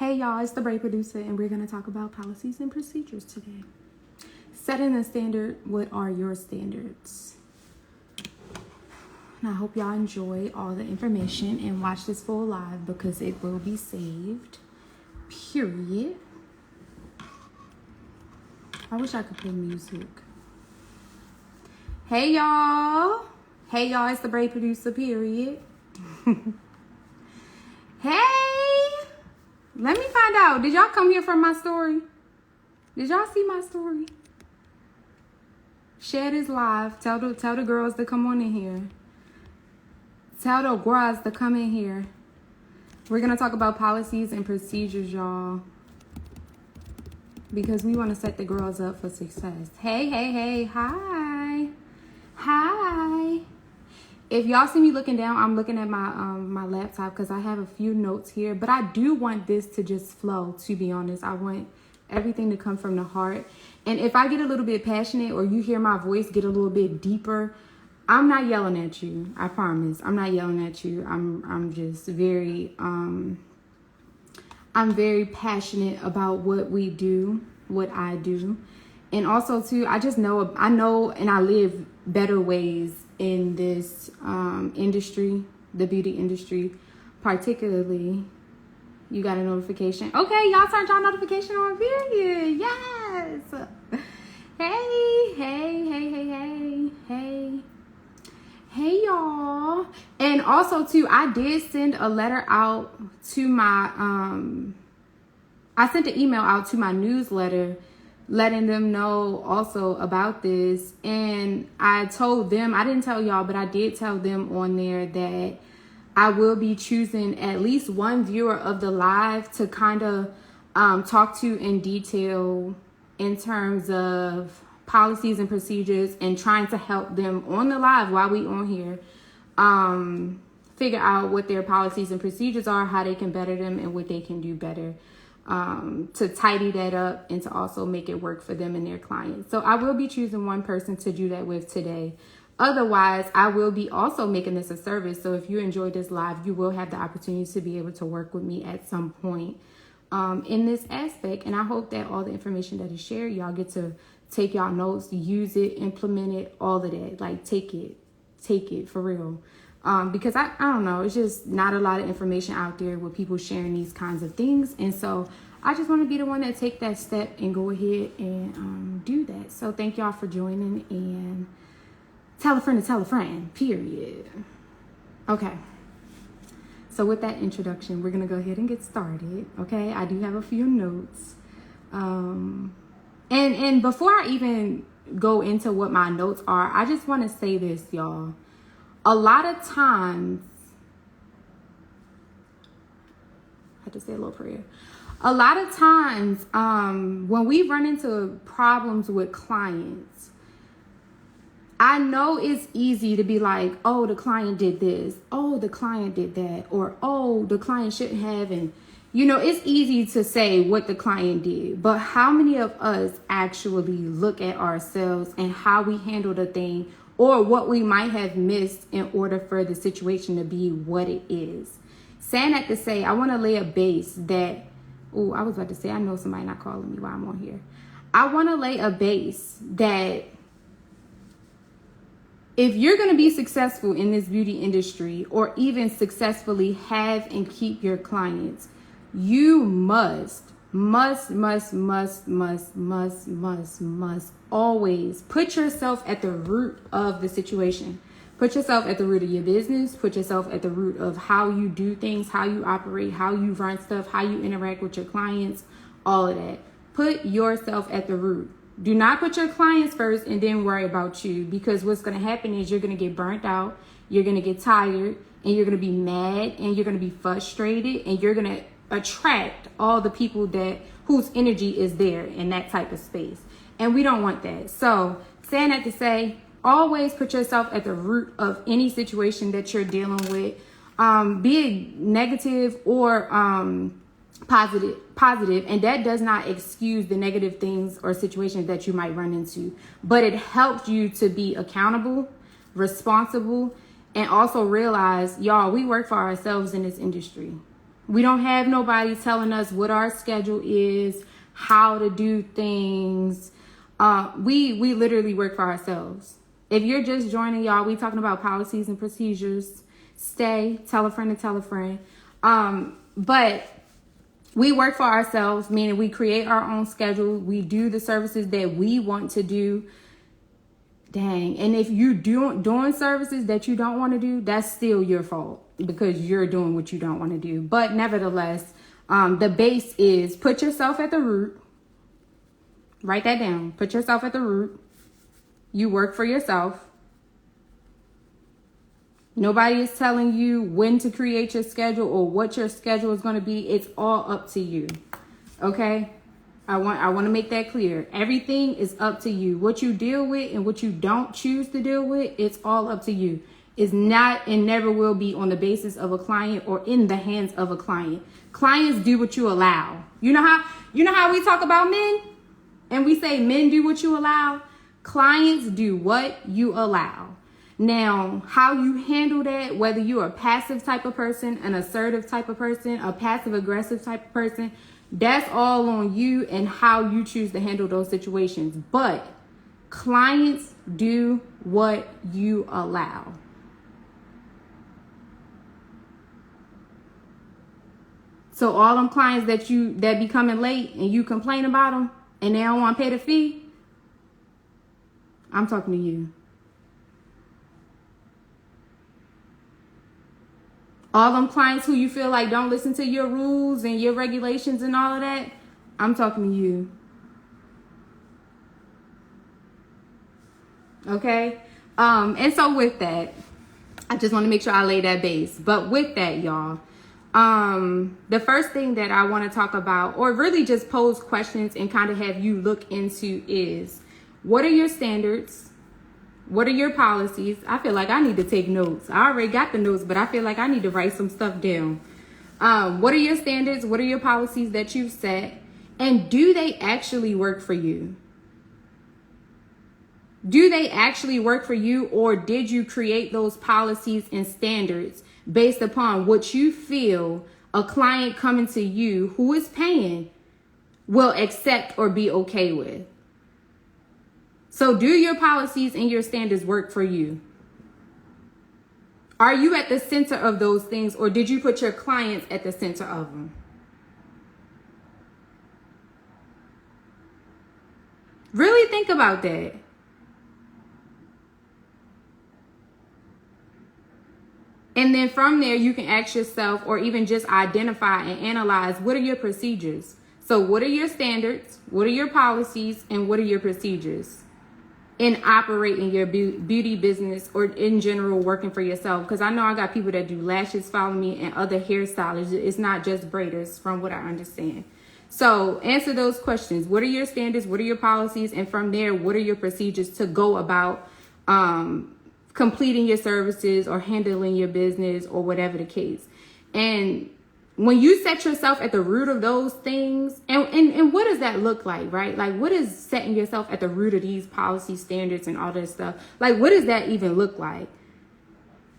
Hey y'all, it's the Brave Producer, and we're going to talk about policies and procedures today. Setting the standard, what are your standards? And I hope y'all enjoy all the information and watch this full live because it will be saved, period. I wish I could play music. Hey y'all, it's the Brave Producer, period. Hey! Let me find out. Did y'all come here from my story? Did y'all see my story? Share this live. Tell the girls to come on in here. Tell the girls to come in here. We're going to talk about policies and procedures, y'all. Because we want to set the girls up for success. Hey. Hi. If y'all see me looking down, I'm looking at my laptop because I have a few notes here. But I do want this to just flow, to be honest. I want everything to come from the heart. And if I get a little bit passionate or you hear my voice get a little bit deeper, I'm not yelling at you. I promise. I'm not yelling at you. I'm just very I'm very passionate about what we do, what I do. And also too, I know and I live better ways in this industry, the beauty industry, particularly. You got a notification. Okay, y'all turned y'all notification on, period. Yes. Hey y'all. And also too, I did send a letter out to my I sent an email out to my newsletter letting them know also about this. And I told them, I didn't tell y'all, but I did tell them on there that I will be choosing at least one viewer of the live to kind of talk to in detail in terms of policies and procedures and trying to help them on the live while we on here figure out what their policies and procedures are, how they can better them, and what they can do better to tidy that up and to also make it work for them and their clients. So I will be choosing one person to do that with today. Otherwise, I will be also making this a service. So if you enjoyed this live, you will have the opportunity to be able to work with me at some point in this aspect. And I hope that all the information that is shared, y'all get to take y'all notes, use it, implement it, all of that. Like take it for real. Because I don't know, it's just not a lot of information out there with people sharing these kinds of things. And so I just want to be the one that take that step and go ahead and do that. So thank y'all for joining, and tell a friend to tell a friend, period. Okay. So with that introduction, we're going to go ahead and get started. Okay. I do have a few notes. And before I even go into what my notes are, I just want to say this, y'all. A lot of times, I had to say a little prayer. A lot of times, when we run into problems with clients, I know it's easy to be like, oh, the client did this. Oh, the client did that. Or, oh, the client shouldn't have. And, you know, it's easy to say what the client did. But how many of us actually look at ourselves and how we handle the thing, or what we might have missed in order for the situation to be what it is? Saying that to say, I want to lay a base that, I was about to say, I know somebody not calling me while I'm on here. I want to lay a base that if you're going to be successful in this beauty industry, or even successfully have and keep your clients, you must always put yourself at the root of the situation. Put yourself at the root of your business. Put yourself at the root of how you do things, how you operate, how you run stuff, how you interact with your clients, all of that. Put yourself at the root. Do not put your clients first and then worry about you, because what's going to happen is you're going to get burnt out, you're going to get tired, and you're going to be mad, and you're going to be frustrated, and you're going to attract all the people whose energy is there in that type of space. And we don't want that. So saying that to say, always put yourself at the root of any situation that you're dealing with, be it negative or positive. And that does not excuse the negative things or situations that you might run into, but it helps you to be accountable, responsible, and also realize, y'all, we work for ourselves in this industry. We don't have nobody telling us what our schedule is, how to do things. We literally work for ourselves. If you're just joining, y'all, we talking about policies and procedures. Stay, tell a friend and tell a friend. But we work for ourselves, meaning we create our own schedule. We do the services that we want to do. Dang. And if you doing services that you don't want to do, that's still your fault because you're doing what you don't want to do. But nevertheless, the base is put yourself at the root. Write that down. Put yourself at the root. You work for yourself. Nobody is telling you when to create your schedule or what your schedule is going to be. It's all up to you. Okay? I want to make that clear. Everything is up to you. What you deal with and what you don't choose to deal with, it's all up to you. It's not and never will be on the basis of a client or in the hands of a client. Clients do what you allow. You know how we talk about men and we say men do what you allow? Clients do what you allow. Now, how you handle that, whether you're a passive type of person, an assertive type of person, a passive aggressive type of person, that's all on you and how you choose to handle those situations. But clients do what you allow. So all them clients that be coming late and you complain about them and they don't want to pay the fee, I'm talking to you. All them clients who you feel like don't listen to your rules and your regulations and all of that, I'm talking to you. Okay? And so with that, I just want to make sure I lay that base. But with that, y'all, the first thing that I want to talk about, or really just pose questions and kind of have you look into is, what are your standards? What are your policies? I feel like I need to take notes. I already got the notes, but I feel like I need to write some stuff down. What are your standards? What are your policies that you've set? And do they actually work for you? Do they actually work for you, or did you create those policies and standards based upon what you feel a client coming to you who is paying will accept or be okay with? So do your policies and your standards work for you? Are you at the center of those things, or did you put your clients at the center of them? Really think about that. And then from there, you can ask yourself, or even just identify and analyze, what are your procedures? So what are your standards? What are your policies? And what are your procedures in operating your beauty business, or in general working for yourself? Because I know I got people that do lashes, follow me, and other hairstylists. It's not just braiders from what I understand. So answer those questions. What are your standards? What are your policies? And from there, what are your procedures to go about completing your services or handling your business or whatever the case? And when you set yourself at the root of those things, and what does that look like, right? Like, what is setting yourself at the root of these policy standards and all this stuff? Like, what does that even look like?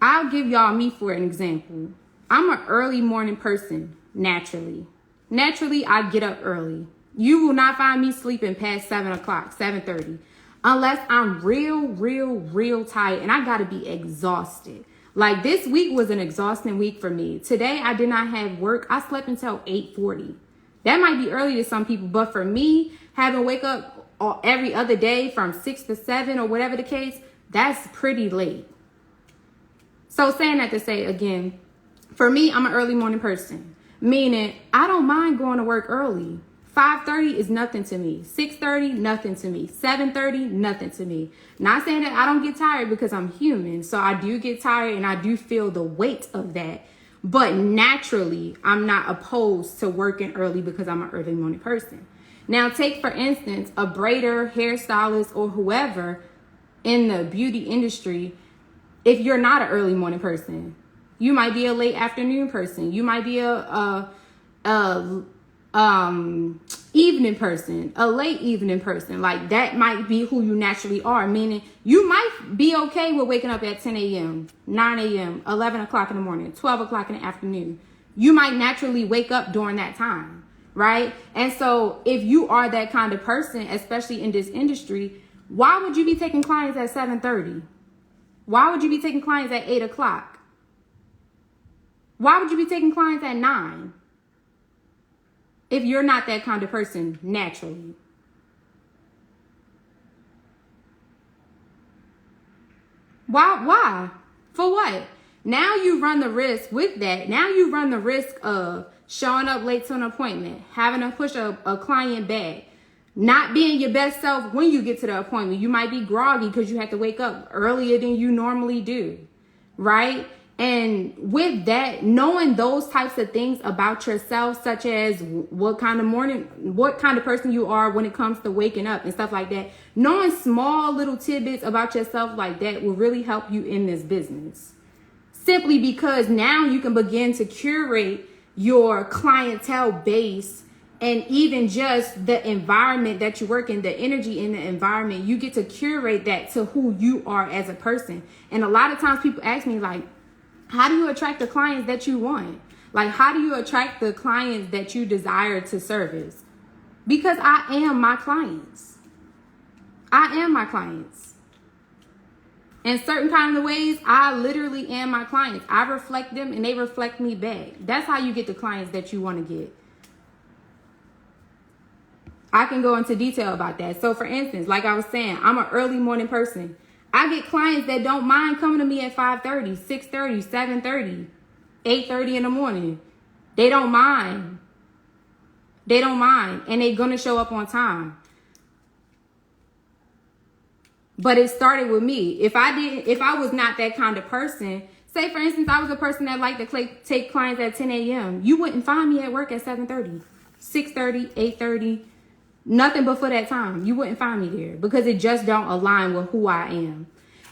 I'll give y'all me for an example. I'm an early morning person, naturally. Naturally, I get up early. You will not find me sleeping past 7 o'clock, 7:30, unless I'm real tired and I got to be exhausted. Like, this week was an exhausting week for me. Today, I did not have work. I slept until 8:40. That might be early to some people, but for me, having wake up every other day from 6 to 7 or whatever the case, that's pretty late. So saying that to say, again, for me, I'm an early morning person, meaning I don't mind going to work early. 5:30 is nothing to me. 6:30, nothing to me. 7:30, nothing to me. Not saying that I don't get tired, because I'm human. So I do get tired and I do feel the weight of that. But naturally, I'm not opposed to working early because I'm an early morning person. Now, take for instance, a braider, hairstylist, or whoever in the beauty industry. If you're not an early morning person, you might be a late afternoon person. You might be a evening person, a late evening person. Like, that might be who you naturally are, meaning you might be okay with waking up at 10 a.m., 9 a.m., 11 o'clock in the morning, 12 o'clock in the afternoon. You might naturally wake up during that time, right? And so if you are that kind of person, especially in this industry, why would you be taking clients at 7:30? Why would you be taking clients at 8 o'clock? Why would you be taking clients at 9? If you're not that kind of person naturally. Why? For what? Now you run the risk with that. Now you run the risk of showing up late to an appointment, having to push a client back, not being your best self when you get to the appointment. You might be groggy because you have to wake up earlier than you normally do, right? And with that, knowing those types of things about yourself, such as what kind of person you are when it comes to waking up and stuff like that, knowing small little tidbits about yourself like that will really help you in this business. Simply because now you can begin to curate your clientele base, and even just the environment that you work in, the energy in the environment, you get to curate that to who you are as a person. And a lot of times people ask me, like, how do you attract the clients that you want? Like, how do you attract the clients that you desire to service? Because I am my clients. I am my clients. In certain kind of ways, I literally am my clients. I reflect them and they reflect me back. That's how you get the clients that you want to get. I can go into detail about that. So for instance, like I was saying, I'm an early morning person. I get clients that don't mind coming to me at 5:30, 6:30, 7:30, 8:30 in the morning. They don't mind. They don't mind. And they're going to show up on time. But it started with me. If I was not that kind of person, say for instance, I was a person that liked to take clients at 10 a.m. You wouldn't find me at work at 7:30, 6:30, 8:30. Nothing before that time. You wouldn't find me there because it just don't align with who I am.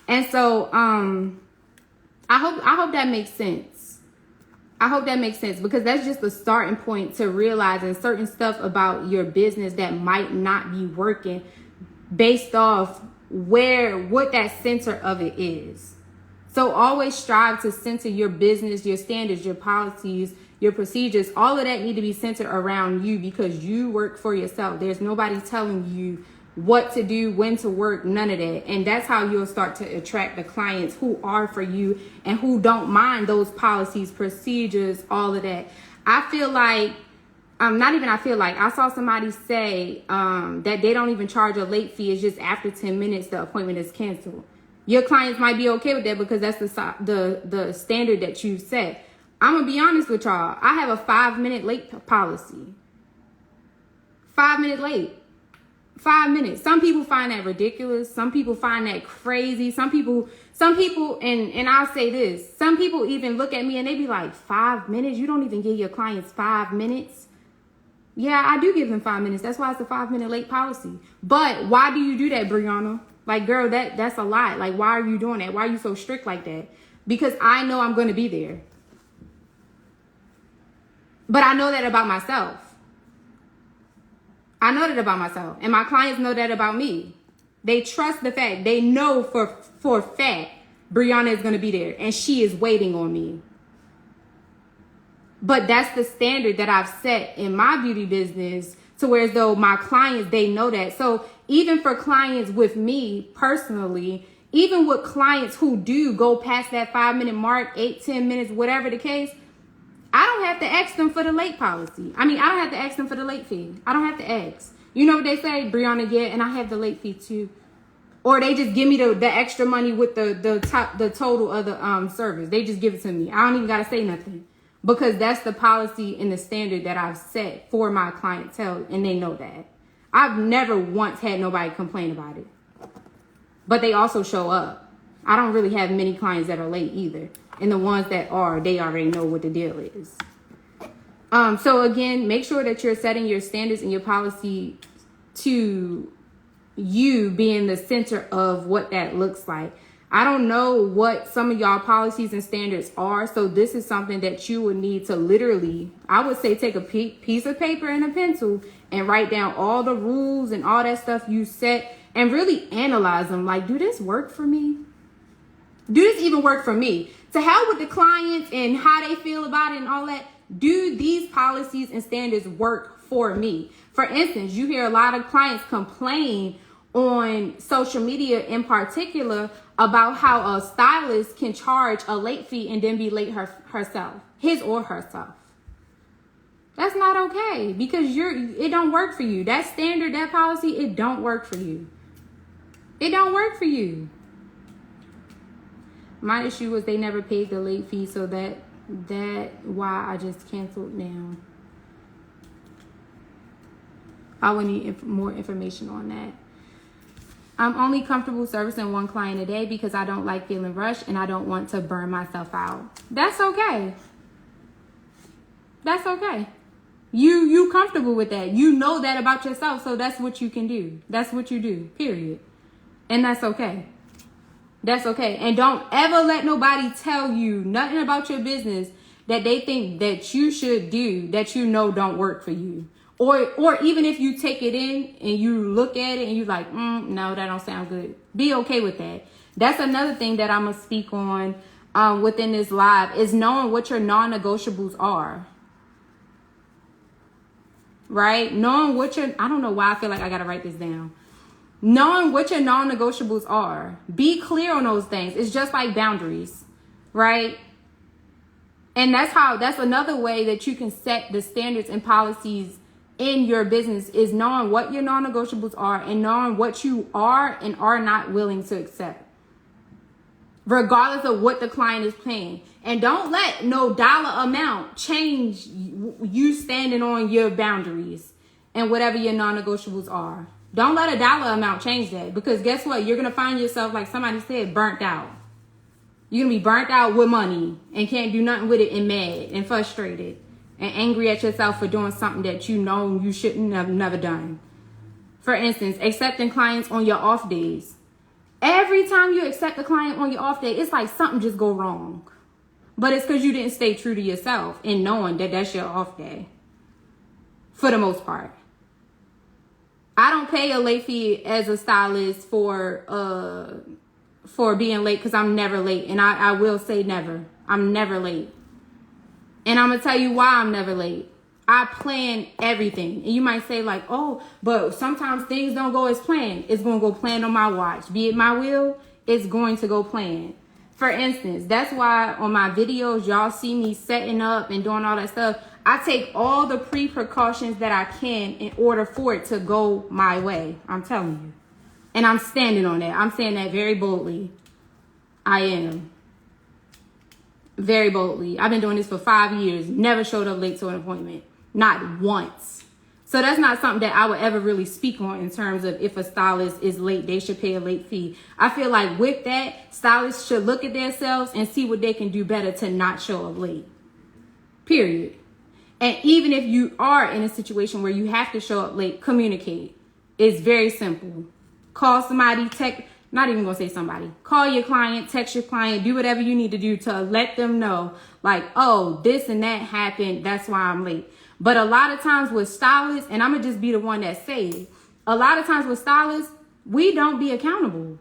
And so I hope that makes sense. I hope that makes sense, because that's just the starting point to realizing certain stuff about your business that might not be working based off what that center of it is. So always strive to center your business, your standards, your policies, your procedures. All of that need to be centered around you, because you work for yourself. There's nobody telling you what to do, when to work, none of that. And that's how you'll start to attract the clients who are for you and who don't mind those policies, procedures, all of that. I feel like, I saw somebody say that they don't even charge a late fee. It's just after 10 minutes, the appointment is canceled. Your clients might be okay with that because that's the standard that you set. I'm going to be honest with y'all. I have a 5-minute late policy. 5 minute late. 5 minutes. Some people find that ridiculous. Some people find that crazy. Some people, and I'll say this, some people even look at me and they be like, 5 minutes? You don't even give your clients 5 minutes? Yeah, I do give them 5 minutes. That's why it's a 5-minute late policy. But why do you do that, Brianna? Like, girl, that's a lot. Like, why are you doing that? Why are you so strict like that? Because I know I'm going to be there. But I know that about myself. I know that about myself. And my clients know that about me. They trust the fact. They know for a fact Brianna is going to be there. And she is waiting on me. But that's the standard that I've set in my beauty business, to where as though my clients, they know that. So even for clients with me personally, even with clients who do go past that 5-minute mark, 8-10 minutes, whatever the case, I don't have to ask them for the late policy. I don't have to ask them for the late fee. I don't have to ask. You know what they say, Brianna, yeah, and I have the late fee too. Or they just give me the extra money with the total of the service. They just give it to me. I don't even got to say nothing. Because that's the policy and the standard that I've set for my clientele, and they know that. I've never once had nobody complain about it. But they also show up. I don't really have many clients that are late either. And the ones that are, they already know what the deal is. So again, make sure that you're setting your standards and your policy to you being the center of what that looks like. I don't know what some of y'all policies and standards are. So this is something that you would need to literally, I would say, take a piece of paper and a pencil and write down all the rules and all that stuff you set and really analyze them. Like, do this work for me? Do this even work for me? To hell with the clients and how they feel about it and all that. do these policies and standards work for me? For instance, you hear a lot of clients complain on social media in particular about how a stylist can charge a late fee and then be late herself, his or herself. That's not okay, because it don't work for you. That standard, that policy, it don't work for you. It don't work for you. My issue was they never paid the late fee, so that why I just canceled now. I would need more information on that. I'm only comfortable servicing one client a day because I don't like feeling rushed and I don't want to burn myself out. That's okay. That's okay. You comfortable with that. You know that about yourself, so that's what you can do. That's what you do, period. And that's okay. That's okay. And don't ever let nobody tell you nothing about your business that they think that you should do that you know don't work for you. Or even if you take it in and you look at it and you're like, no, that don't sound good. Be okay with that. That's another thing that I'm going to speak on within this live, is knowing what your non-negotiables are. Right? Knowing what I don't know why I feel like I got to write this down. Knowing what your non-negotiables are. Be clear on those things. It's just like boundaries, right? And that's another way that you can set the standards and policies in your business, is knowing what your non-negotiables are and knowing what you are and are not willing to accept, regardless of what the client is paying. And don't let no dollar amount change you standing on your boundaries and whatever your non-negotiables are. Don't let a dollar amount change that, because guess what? You're going to find yourself, like somebody said, burnt out. You're going to be burnt out with money and can't do nothing with it, and mad and frustrated and angry at yourself for doing something that you know you shouldn't have never done. For instance, accepting clients on your off days. Every time you accept a client on your off day, it's like something just go wrong. But it's because you didn't stay true to yourself in knowing that that's your off day. For the most part. I don't pay a late fee as a stylist for being late, because I'm never late. And I will say never. I'm never late. And I'm going to tell you why I'm never late. I plan everything. And you might say like, oh, but sometimes things don't go as planned. It's going to go planned on my watch. Be it my will, it's going to go planned. For instance, that's why on my videos, y'all see me setting up and doing all that stuff. I take all the precautions that I can in order for it to go my way. I'm telling you. And I'm standing on that. I'm saying that very boldly. I am. Very boldly. I've been doing this for 5 years. Never showed up late to an appointment. Not once. So that's not something that I would ever really speak on in terms of if a stylist is late, they should pay a late fee. I feel like with that, stylists should look at themselves and see what they can do better to not show up late. Period. And even if you are in a situation where you have to show up late, communicate. It's very simple. Call somebody, not even gonna say somebody. Call your client, text your client, do whatever you need to do to let them know, like, oh, this and that happened, that's why I'm late. But a lot of times with stylists, and I'm gonna just be the one that says it, a lot of times with stylists, we don't be accountable.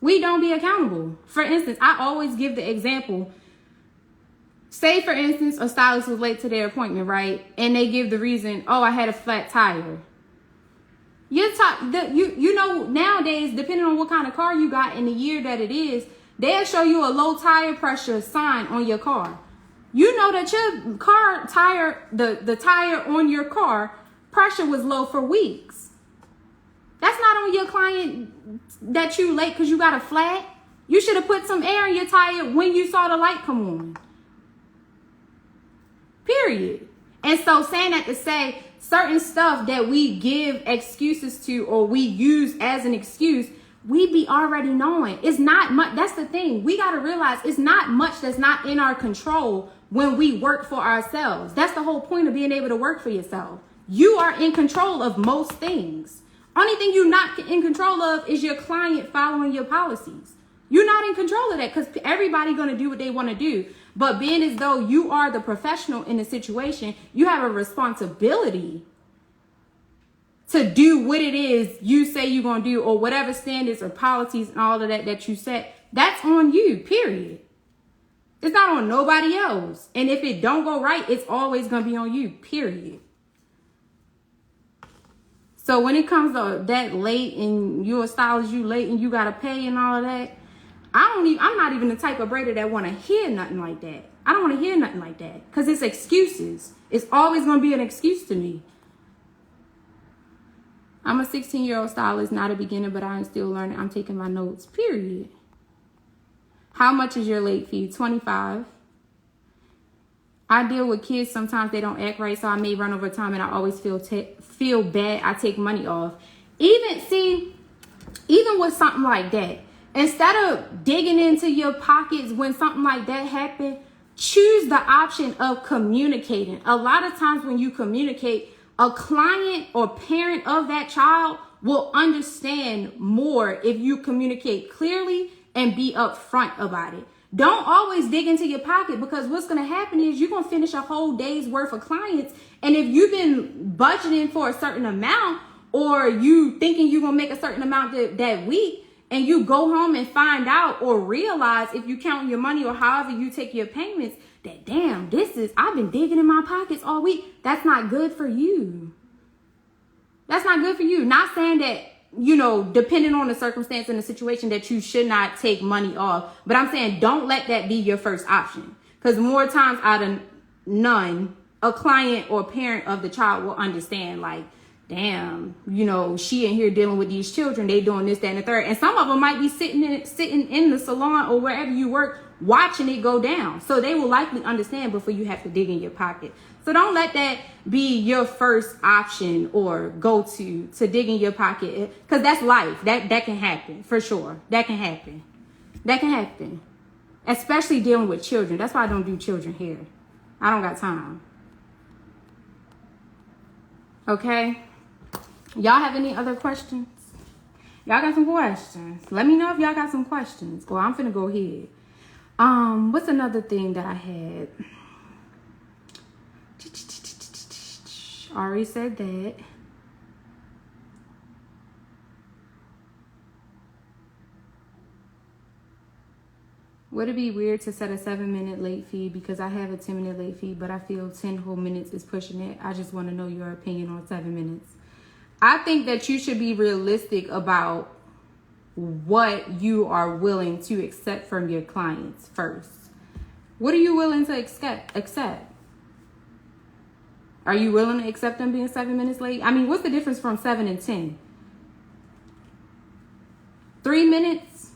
We don't be accountable. For instance, I always give the example. Say, for instance, a stylist was late to their appointment, right? And they give the reason, oh, I had a flat tire. You know, nowadays, depending on what kind of car you got and the year that it is, they'll show you a low tire pressure sign on your car. You know that your car tire, the tire on your car pressure was low for weeks. That's not on your client that you late because you got a flat. You should have put some air in your tire when you saw the light come on. Period. And so saying that to say certain stuff that we give excuses to or we use as an excuse, we be already knowing. It's not much. That's the thing. We got to realize it's not much that's not in our control when we work for ourselves. That's the whole point of being able to work for yourself. You are in control of most things. Only thing you're not in control of is your client following your policies. You're not in control of that because everybody's going to do what they want to do. But being as though you are the professional in the situation, you have a responsibility to do what it is you say you're going to do, or whatever standards or policies and all of that that you set. That's on you, period. It's not on nobody else. And if it don't go right, it's always going to be on you, period. So when it comes to that late and you're a stylist, you late and you got to pay and all of that, I'm not even the type of braider that want to hear nothing like that. I don't want to hear nothing like that because it's excuses. It's always going to be an excuse to me. I'm a 16-year-old stylist, not a beginner, but I'm still learning. I'm taking my notes, period. How much is your late fee? $25. I deal with kids. Sometimes they don't act right, so I may run over time, and I always feel bad. I take money off. Even with something like that, instead of digging into your pockets when something like that happens, choose the option of communicating. A lot of times when you communicate, a client or parent of that child will understand more if you communicate clearly and be upfront about it. Don't always dig into your pocket, because what's going to happen is you're going to finish a whole day's worth of clients. And if you've been budgeting for a certain amount, or you thinking you're going to make a certain amount that week, and you go home and find out or realize, if you count your money or however you take your payments, that damn, I've been digging in my pockets all week. That's not good for you. That's not good for you. Not saying that, depending on the circumstance and the situation, that you should not take money off. But I'm saying don't let that be your first option. Because more times out of none, a client or parent of the child will understand, like, damn, she in here dealing with these children. They doing this, that, and the third. And some of them might be sitting in the salon or wherever you work, watching it go down. So they will likely understand before you have to dig in your pocket. So don't let that be your first option or go to dig in your pocket, because that's life. That can happen for sure. That can happen. Especially dealing with children. That's why I don't do children hair. I don't got time. Okay? Y'all have any other questions? Y'all got some questions? Let me know if y'all got some questions, or I'm finna go ahead. What's another thing that I had? Already said that. Would it be weird to set a 7-minute late fee? Because I have a 10-minute late fee, but I feel 10 whole minutes is pushing it. I just want to know your opinion on 7 minutes. I think that you should be realistic about what you are willing to accept from your clients first. What are you willing to accept? Are you willing to accept them being 7 minutes late? I mean, what's the difference from 7 and 10? 3 minutes?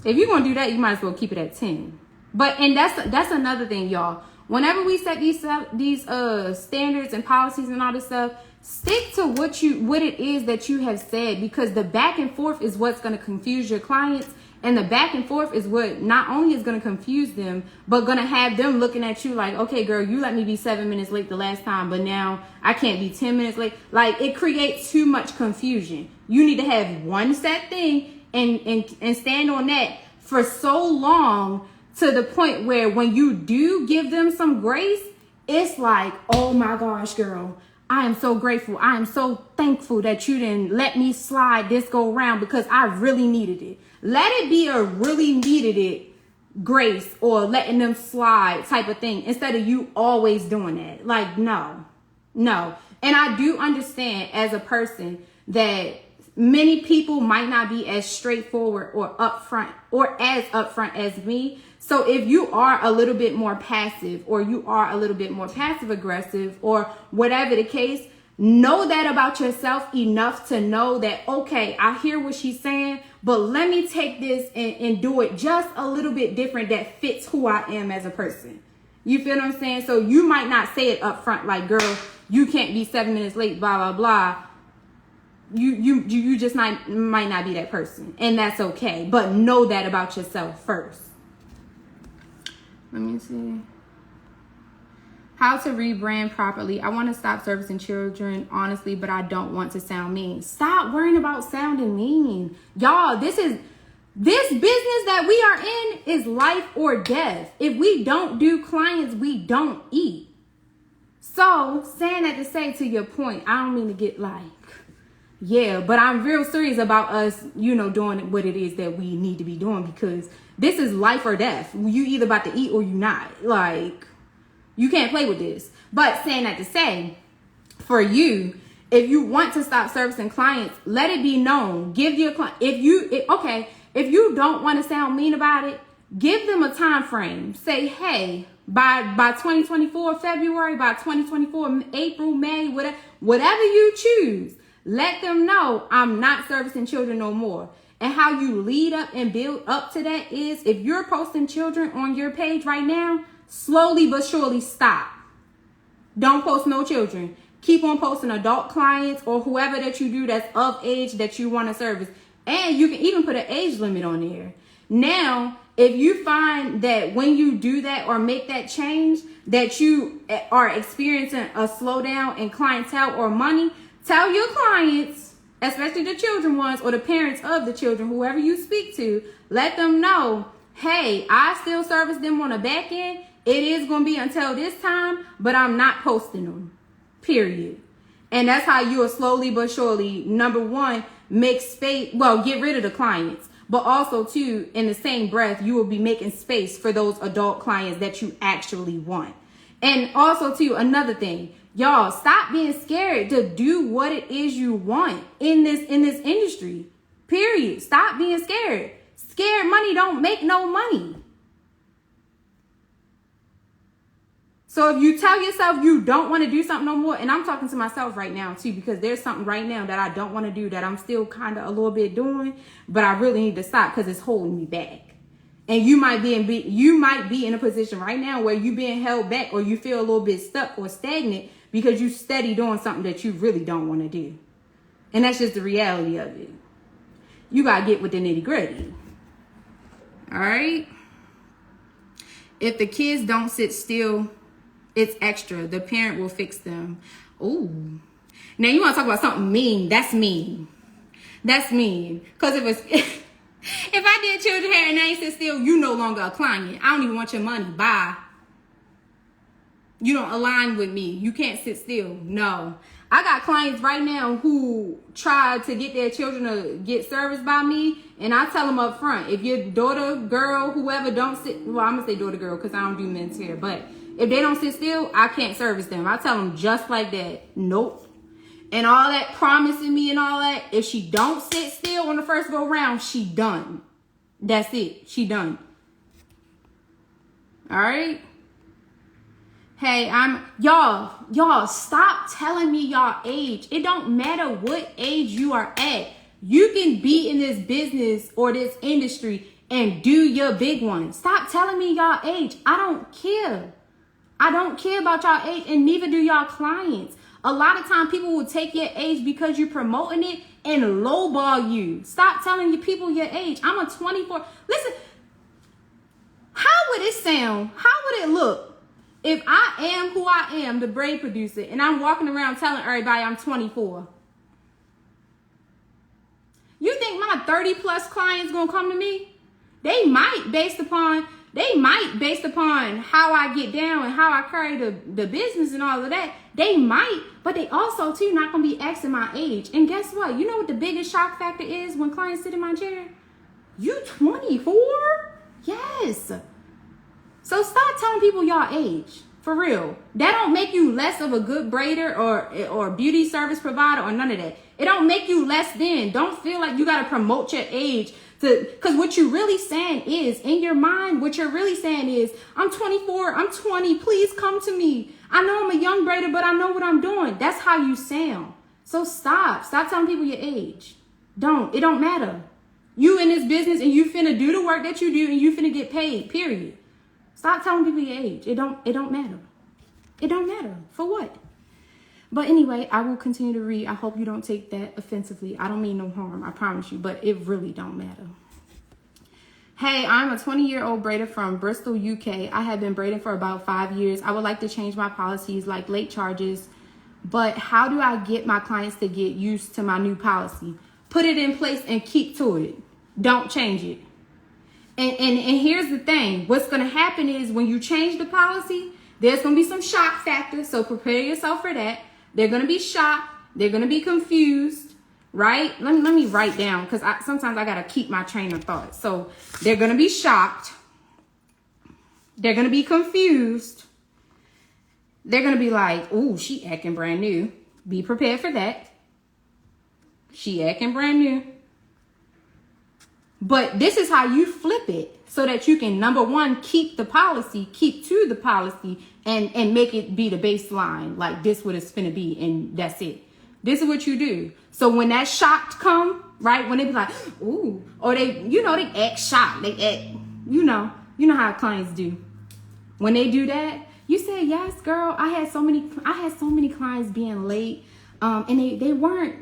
If you're going to do that, you might as well keep it at 10. And that's another thing, y'all. Whenever we set these standards and policies and all this stuff, stick to what it is that you have said, because the back and forth is what's going to confuse your clients. And the back and forth is what not only is going to confuse them, but going to have them looking at you like, okay, girl, you let me be 7 minutes late the last time, but now I can't be 10 minutes late. Like, it creates too much confusion. You need to have one set thing and stand on that for so long, to the point where when you do give them some grace, it's like, oh my gosh, girl, I am so grateful. I am so thankful that you didn't let me slide this go around, because I really needed it. Let it be a really needed it grace, or letting them slide type of thing, instead of you always doing that. Like, no. And I do understand as a person that many people might not be as straightforward or upfront as me. So if you are a little bit more passive, or you are a little bit more passive aggressive, or whatever the case, know that about yourself enough to know that, okay, I hear what she's saying, but let me take this and do it just a little bit different that fits who I am as a person. You feel what I'm saying? So you might not say it up front, like, girl, you can't be 7 minutes late, blah, blah, blah. You just might not be that person, and that's okay. But know that about yourself first. Let me see. How to rebrand properly. I want to stop servicing children, honestly, but I don't want to sound mean. Stop worrying about sounding mean. Y'all, this business that we are in is life or death. If we don't do clients, we don't eat. So, saying that to say, to your point, I don't mean to get like, Yeah, but I'm real serious about us, doing what it is that we need to be doing, because this is life or death. You either about to eat or you not. Like, you can't play with this. But saying that to say, for you, if you want to stop servicing clients, let it be known. Give your client, if you don't want to sound mean about it, give them a time frame. Say, hey, by 2024 February, by 2024 April, May, whatever you choose, let them know I'm not servicing children no more. And how you lead up and build up to that is, if you're posting children on your page right now, slowly but surely stop. Don't post no children. Keep on posting adult clients or whoever that you do that's of age that you want to service. And you can even put an age limit on there. Now, if you find that when you do that or make that change, that you are experiencing a slowdown in clientele or money, tell your clients, especially the children ones or the parents of the children, whoever you speak to, let them know, hey, I still service them on the back end. It is going to be until this time, but I'm not posting them, period. And that's how you will slowly but surely, number one, make space, get rid of the clients. But also, too, in the same breath, you will be making space for those adult clients that you actually want. And also, too, another thing, y'all, stop being scared to do what it is you want in this industry. Period. Stop being scared. Scared money don't make no money. So if you tell yourself you don't want to do something no more, and I'm talking to myself right now too, because there's something right now that I don't want to do that I'm still kind of a little bit doing, but I really need to stop because it's holding me back. And you might be in a position right now where you're being held back, or you feel a little bit stuck or stagnant because you steady doing something that you really don't want to do. And that's just the reality of it. You got to get with the nitty gritty. All right. If the kids don't sit still, it's extra. The parent will fix them. Ooh. Now you want to talk about something mean. That's mean. That's mean. Because if I did children hair and they ain't sit still, you no longer a client. I don't even want your money. Bye. You don't align with me. You can't sit still. No. I got clients right now who try to get their children to get serviced by me, and I tell them up front, if your daughter, girl, whoever don't sit, I'm going to say daughter, girl, because I don't do men's hair, but if they don't sit still, I can't service them. I tell them just like that. Nope. And all that promising me and all that, if she don't sit still on the first go round, she done. That's it. She done. All right? Hey, y'all stop telling me y'all age. It don't matter what age you are at. You can be in this business or this industry and do your big one. Stop telling me y'all age. I don't care. I don't care about y'all age, and neither do y'all clients. A lot of time people will take your age because you're promoting it and lowball you. Stop telling your people your age. I'm a 24. Listen, how would it sound? How would it look if I am who I am, the braid producer, and I'm walking around telling everybody I'm 24? You think my 30 plus clients gonna come to me? They might based upon how I get down and how I carry the business and all of that. They might, but they also too not gonna be asking my age. And guess what? You know what the biggest shock factor is when clients sit in my chair? You 24? Yes. So stop telling people y'all age. For real. That don't make you less of a good braider or beauty service provider or none of that. It don't make you less than. Don't feel like you gotta promote your age. Because what you're really saying is, in your mind, what you're really saying is, I'm 24, I'm 20, please come to me. I know I'm a young braider, but I know what I'm doing. That's how you sound. So stop telling people your age. It don't matter. You in this business and you finna do the work that you do and you finna get paid, period. Stop telling people your age. It don't matter. It don't matter. For what? But anyway, I will continue to read. I hope you don't take that offensively. I don't mean no harm, I promise you, but it really don't matter. Hey, I'm a 20-year-old braider from Bristol, UK. I have been braiding for about 5 years. I would like to change my policies like late charges, but how do I get my clients to get used to my new policy? Put it in place and keep to it. Don't change it. And here's the thing. What's going to happen is when you change the policy, there's going to be some shock factors. So prepare yourself for that. They're going to be shocked. They're going to be confused, right? Let me write down, because sometimes I got to keep my train of thought. So they're going to be shocked. They're going to be confused. They're going to be like, ooh, she acting brand new. Be prepared for that. She acting brand new. But this is how you flip it so that you can, number one, keep the policy, keep to the policy, and make it be the baseline. Like, this what it's finna be, and that's it. This is what you do. So when that shocked come, right, when they be like, ooh, or they, they act shocked. They act, you know how clients do. When they do that, you say, yes, girl, I had so many clients being late. And they weren't,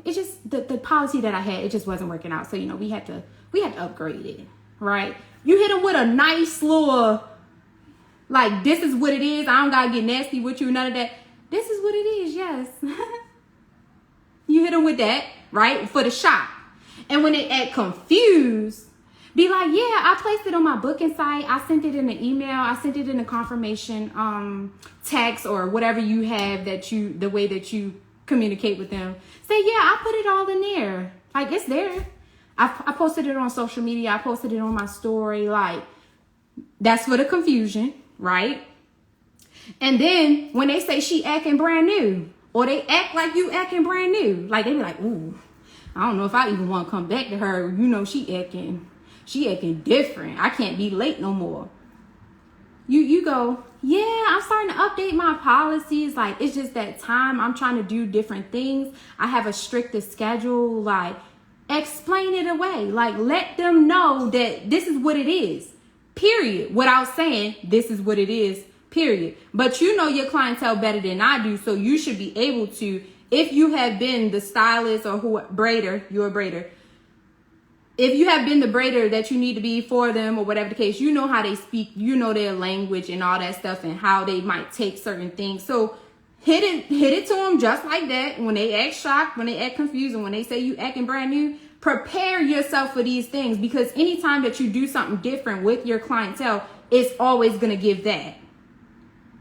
it's just the policy that I had, it just wasn't working out. So, we had to upgrade it, right? You hit them with a nice little, like, this is what it is. I don't gotta get nasty with you, none of that. This is what it is, yes. You hit them with that, right? For the shock. And when they act confused, be like, yeah, I placed it on my booking site. I sent it in an email. I sent it in a confirmation text or whatever you have the way that you communicate with them. Say, yeah, I put it all in there. Like, it's there. I posted it on social media. I posted it on my story. Like, that's for the confusion, right? And then when they say she acting brand new, or they act like you acting brand new, like they be like, ooh, I don't know if I even want to come back to her. She acting different. I can't be late no more. You go, yeah, I'm starting to update my policies. Like, it's just that time. I'm trying to do different things. I have a stricter schedule. Like, explain it away. Like, let them know that this is what it is, period. Without saying this is what it is, period. But your clientele better than I do. So you should be able to, if you have been the stylist or braider, you're a braider. If you have been the braider that you need to be for them or whatever the case, you know how they speak, their language and all that stuff and how they might take certain things. So hit it to them just like that. When they act shocked, when they act confused, and when they say you acting brand new, prepare yourself for these things, because anytime that you do something different with your clientele, it's always going to give that.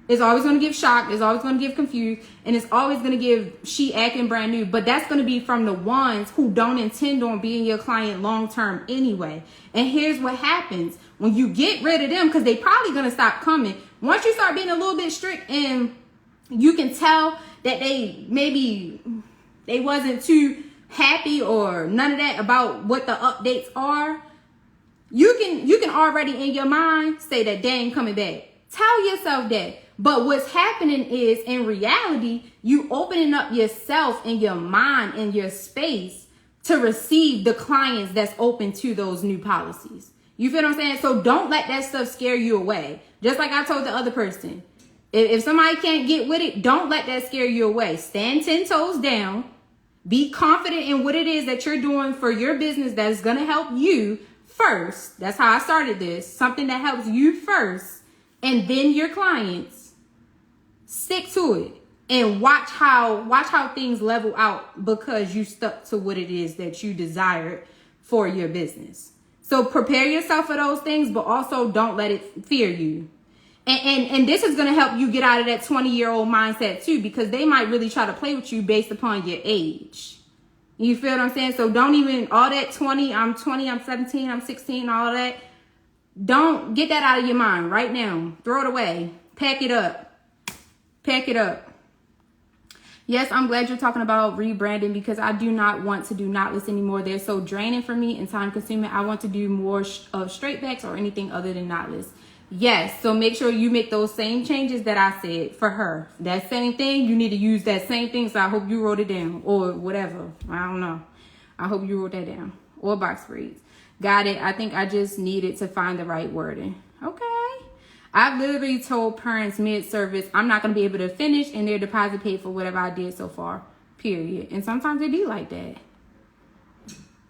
It's always going to give shocked. It's always going to give confused. And it's always going to give she acting brand new. But that's going to be from the ones who don't intend on being your client long term anyway. And here's what happens when you get rid of them, because they probably going to stop coming. Once you start being a little bit strict and you can tell that they wasn't too happy or none of that about what the updates are, you can already in your mind say that they ain't coming back. Tell yourself that. But what's happening is, in reality, you opening up yourself and your mind and your space to receive the clients that's open to those new policies. You feel what I'm saying? So don't let that stuff scare you away. Just like I told the other person, if somebody can't get with it, don't let that scare you away. Stand 10 toes down. Be confident in what it is that you're doing for your business that's going to help you first. That's how I started this. Something that helps you first. And then your clients. Stick to it and watch how things level out, because you stuck to what it is that you desired for your business. So prepare yourself for those things, but also don't let it fear you. And this is going to help you get out of that 20-year-old mindset too, because they might really try to play with you based upon your age. You feel what I'm saying? So don't even, all that 20, I'm 17, I'm 16, all that. Don't get that out of your mind right now. Throw it away. Pack it up. Pack it up. Yes, I'm glad you're talking about rebranding, because I do not want to do knotless anymore. They're so draining for me and time consuming. I want to do more of straight backs or anything other than knotless. Yes, so make sure you make those same changes that I said for her. That same thing, you need to use that same thing. So I hope you wrote it down, or whatever. I don't know. I hope you wrote that down. Or box braids. Got it. I think I just needed to find the right wording. Okay. I've literally told parents mid-service, I'm not going to be able to finish, and their deposit paid for whatever I did so far, period. And sometimes it be like that.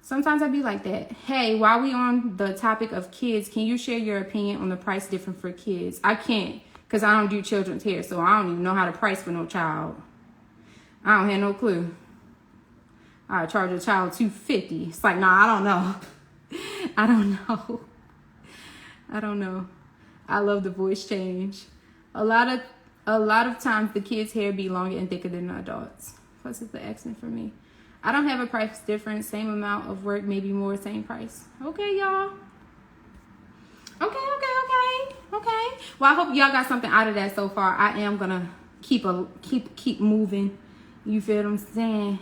Sometimes I be like that. Hey, while we on the topic of kids, can you share your opinion on the price difference for kids? I can't, because I don't do children's hair, so I don't even know how to price for no child. I don't have no clue. I charge a child $250. It's like, nah, I don't know. I don't know. I love the voice change. A lot of times the kids' hair be longer and thicker than the adults. Plus it's the accent for me. I don't have a price difference. Same amount of work, maybe more, same price. Okay, y'all. Okay. Well, I hope y'all got something out of that so far. I am gonna keep moving. You feel what I'm saying?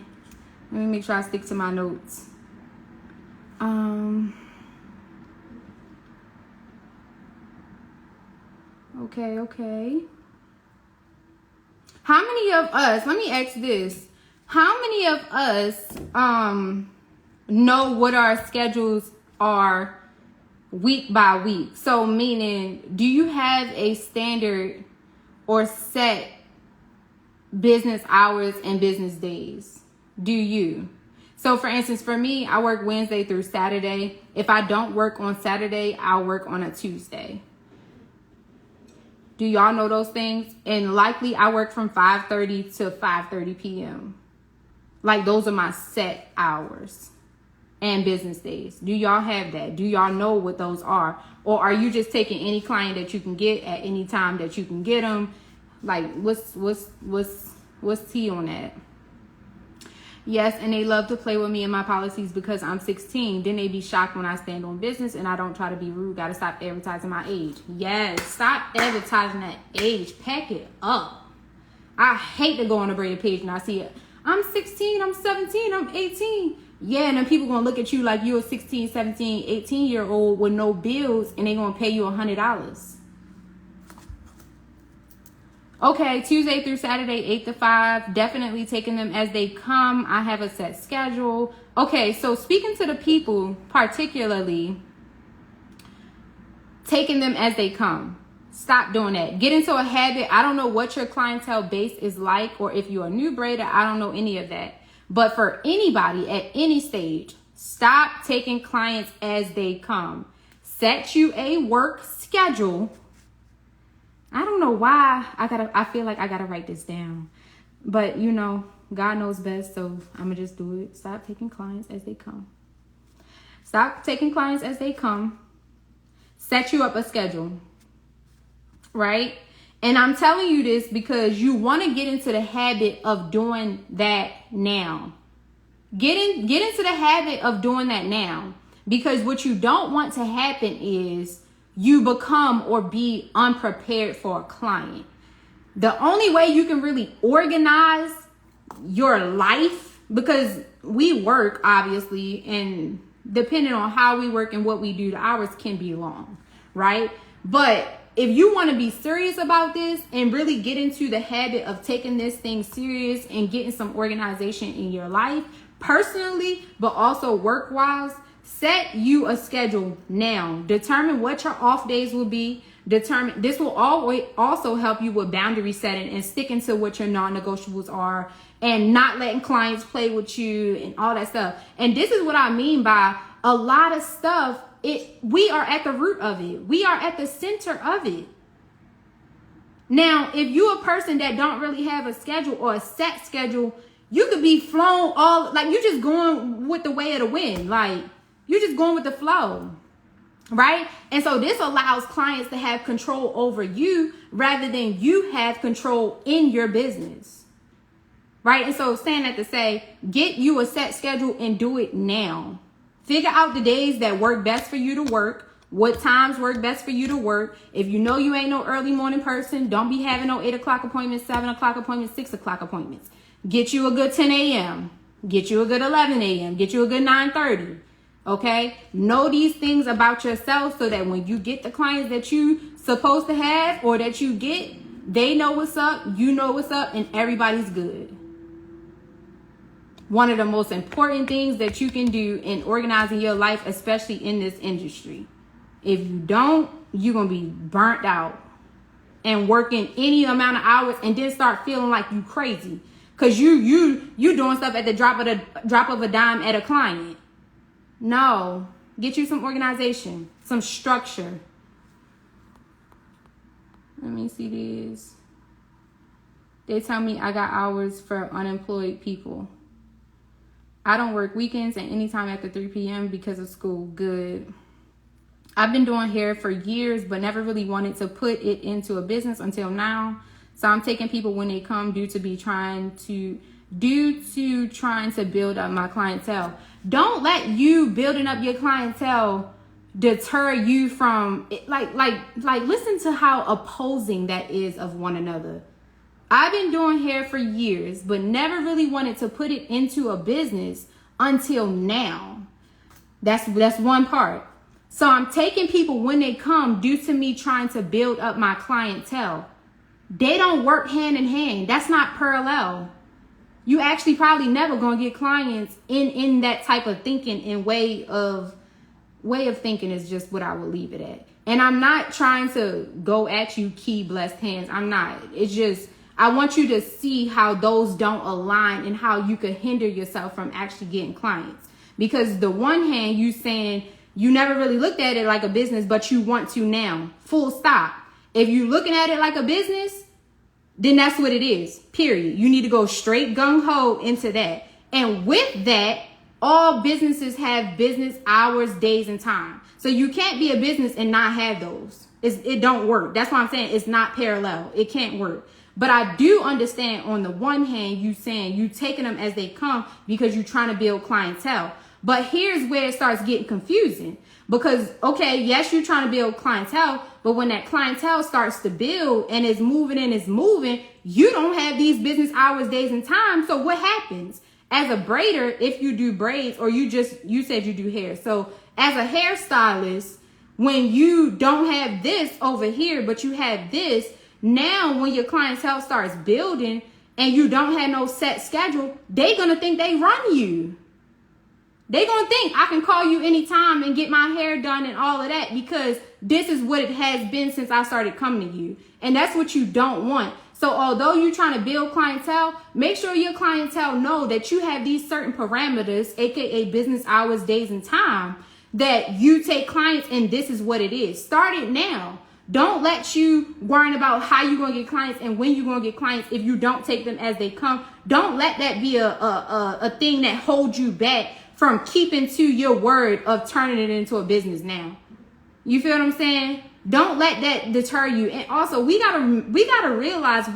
Let me make sure I stick to my notes. Okay. How many of us, let me ask this. How many of us know what our schedules are week by week? So meaning, do you have a standard or set business hours and business days? Do you? So for instance, for me, I work Wednesday through Saturday. If I don't work on Saturday, I'll work on a Tuesday. Do y'all know those things? And likely I work from 5:30 to 5:30 p.m. Like those are my set hours and business days. Do y'all have that? Do y'all know what those are? Or are you just taking any client that you can get at any time that you can get them? Like what's tea on that? Yes, and they love to play with me and my policies because I'm 16. Then they be shocked when I stand on business and I don't try to be rude. Gotta stop advertising my age. Yes, stop advertising that age. Pack it up. I hate to go on a braided page and I see it. I'm 16, I'm 17, I'm 18. Yeah, and then people gonna look at you like you're a 16, 17, 18-year-old with no bills and they gonna pay you $100. Okay, Tuesday through Saturday, 8 to 5. Definitely taking them as they come. I have a set schedule. Okay, so speaking to the people, particularly taking them as they come. Stop doing that. Get into a habit. I don't know what your clientele base is like, or if you're a new braider, I don't know any of that. But for anybody at any stage, stop taking clients as they come. Set you a work schedule. I don't know why I feel like I gotta write this down, but you know, God knows best. So I'm gonna just do it. Stop taking clients as they come. Stop taking clients as they come. Set you up a schedule, right? And I'm telling you this because you want to get into the habit of doing that now. Get into the habit of doing that now, because what you don't want to happen is you become or be unprepared for a client. The only way you can really organize your life, because we work obviously, and depending on how we work and what we do, the hours can be long, right? But if you want to be serious about this and really get into the habit of taking this thing serious and getting some organization in your life, personally, but also work-wise, set you a schedule now. Determine what your off days will be. This will always also help you with boundary setting and sticking to what your non-negotiables are and not letting clients play with you and all that stuff. And this is what I mean by a lot of stuff. We are at the root of it. We are at the center of it. Now, if you're a person that don't really have a schedule or a set schedule, you could be flown you just going with the way of the wind. Like, you're just going with the flow, right? And so this allows clients to have control over you rather than you have control in your business, right? And so saying that to say, get you a set schedule and do it now. Figure out the days that work best for you to work, what times work best for you to work. If you know you ain't no early morning person, don't be having no 8 o'clock appointments, 7 o'clock appointments, 6 o'clock appointments. Get you a good 10 a.m., get you a good 11 a.m., get you a good 9:30. Okay, know these things about yourself so that when you get the clients that you supposed to have or that you get, they know what's up, you know what's up, and everybody's good. One of the most important things that you can do in organizing your life, especially in this industry. If you don't, you're going to be burnt out and working any amount of hours and then start feeling like you crazy because you doing stuff at the drop of a dime at a client. No, get you some organization, some structure. Let me see this. They tell me I got hours for unemployed people. I don't work weekends and anytime after 3 p.m. because of school. Good. I've been doing hair for years, but never really wanted to put it into a business until now. So I'm taking people when they come due to trying to build up my clientele. Don't let you building up your clientele deter you from it. Like listen to how opposing that is of one another. I've been doing hair for years, but never really wanted to put it into a business until now. That's one part. So I'm taking people when they come due to me trying to build up my clientele. They don't work hand in hand. That's not parallel. You actually probably never gonna get clients in that type of thinking and way of thinking is just what I would leave it at. And I'm not trying to go at you, key blessed hands. I'm not. It's just I want you to see how those don't align and how you could hinder yourself from actually getting clients. Because the one hand you saying you never really looked at it like a business, but you want to now. Full stop. If you're looking at it like a business, then that's what it is, period. You need to go straight gung-ho into that. And with that, all businesses have business hours, days, and time. So you can't be a business and not have those. It don't work. That's why I'm saying it's not parallel. It can't work. But I do understand on the one hand, you saying you taking them as they come because you're trying to build clientele. But here's where it starts getting confusing. Because, okay, yes, you're trying to build clientele, but when that clientele starts to build and is moving, you don't have these business hours, days, and time. So what happens? As a braider, if you do braids or you said you do hair. So as a hairstylist, when you don't have this over here, but you have this, now when your clientele starts building and you don't have no set schedule, they're going to think they run you. They're going to think I can call you anytime and get my hair done and all of that because this is what it has been since I started coming to you. And that's what you don't want. So although you're trying to build clientele, make sure your clientele know that you have these certain parameters, aka business hours, days, and time, that you take clients and this is what it is. Start it now. Don't let you worrying about how you're going to get clients and when you're going to get clients if you don't take them as they come. Don't let that be a thing that holds you back from keeping to your word of turning it into a business now. You feel what I'm saying? Don't let that deter you. And also, we gotta realize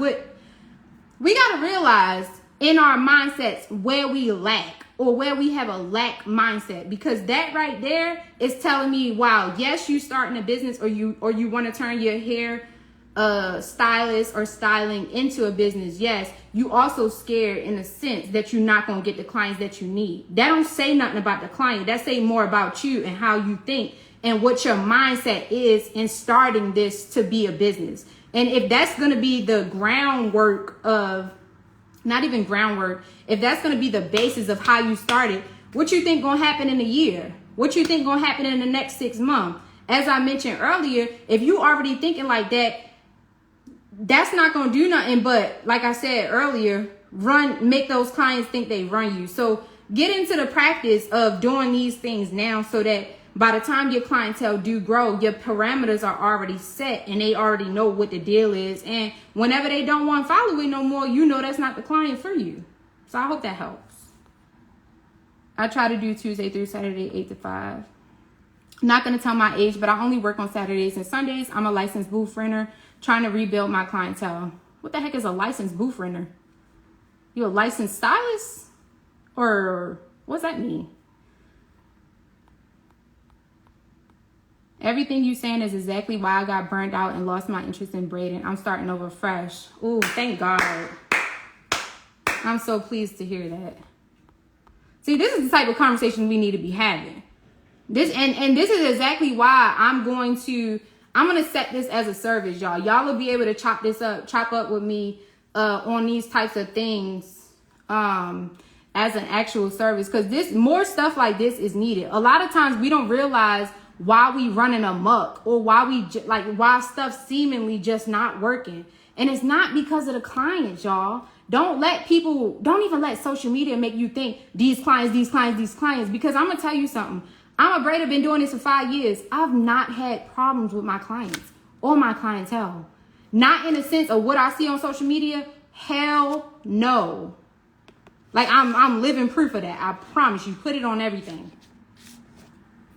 in our mindsets where we lack or where we have a lack mindset, because that right there is telling me, wow, yes, you starting a business or you want to turn your hair stylist or styling into a business. Yes, you also scared in a sense that you're not going to get the clients that you need. That don't say nothing about the client. That say more about you and how you think and what your mindset is in starting this to be a business. And if that's going to be the groundwork of, not even groundwork, if that's going to be the basis of how you started, what you think going to happen in a year? What you think going to happen in the next 6 months? As I mentioned earlier, if you already thinking like that, that's not going to do nothing but, like I said earlier, make those clients think they run you. So get into the practice of doing these things now so that by the time your clientele do grow, your parameters are already set and they already know what the deal is. And whenever they don't want to follow it no more, you know that's not the client for you. So I hope that helps. I try to do Tuesday through Saturday, 8 to 5. Not going to tell my age, but I only work on Saturdays and Sundays. I'm a licensed booth renter trying to rebuild my clientele. What the heck is a licensed booth renter? You a licensed stylist? Or what's that mean? Everything you saying is exactly why I got burned out and lost my interest in braiding. I'm starting over fresh. Ooh, thank God. I'm so pleased to hear that. See, this is the type of conversation we need to be having. This is exactly why I'm gonna set this as a service, y'all. Y'all will be able to chop up with me on these types of things as an actual service, because more stuff like this is needed. A lot of times we don't realize why we running amok or why stuff seemingly just not working, and it's not because of the clients, y'all. Don't even let social media make you think these clients, because I'm gonna tell you something. I'm a braider, been doing this for 5 years. I've not had problems with my clients or my clientele. Not in the sense of what I see on social media. Hell no. Like I'm living proof of that. I promise you. Put it on everything.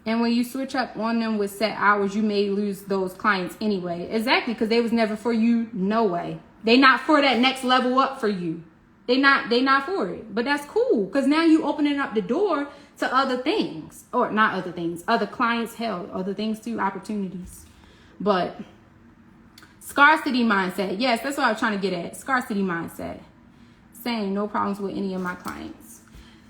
And when you switch up on them with set hours, you may lose those clients anyway. Exactly, because they was never for you, no way. They not for that next level up for you. They not for it. But that's cool, because now you opening up the door to other things. Or not other things. Other clients, hell, other things too, opportunities. But scarcity mindset. Yes, that's what I'm trying to get at. Scarcity mindset. Saying no problems with any of my clients.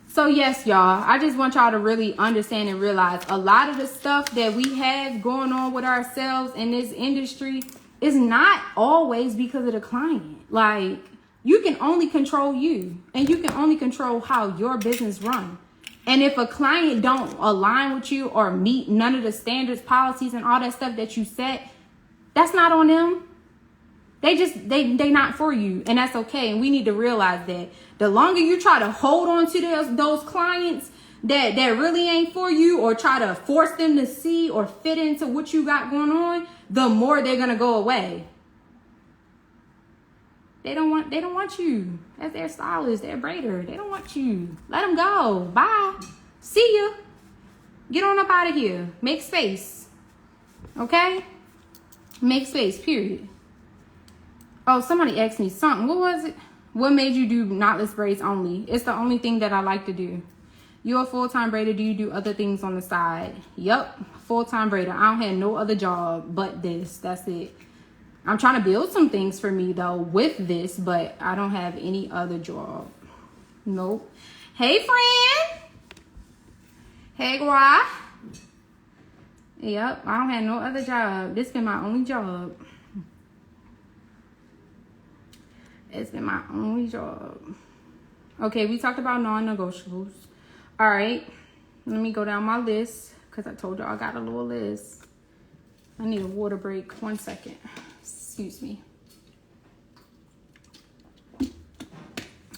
So yes, y'all, I just want y'all to really understand and realize a lot of the stuff that we have going on with ourselves in this industry is not always because of the client. Like, you can only control you, and you can only control how your business runs. And if a client don't align with you or meet none of the standards, policies, and all that stuff that you set, that's not on them. They not for you, and that's okay. And we need to realize that the longer you try to hold on to those clients that really ain't for you, or try to force them to see or fit into what you got going on, the more they're gonna go away. They don't want you as their stylist, their braider. They don't want you. Let them go. Bye. See ya. Get on up out of here. Make space. Okay? Make space, period. Oh, somebody asked me something. What was it? What made you do knotless braids only? It's the only thing that I like to do. You're a full-time braider. Do you do other things on the side? Yup. Full-time braider. I don't have no other job but this. That's it. I'm trying to build some things for me, though, with this, but I don't have any other job. Nope. Hey, friend. Hey, Gua. Yep. I don't have no other job. This been my only job. It's been my only job. Okay, we talked about non-negotiables. All right. Let me go down my list, because I told y'all I got a little list. I need a water break. 1 second. Excuse me.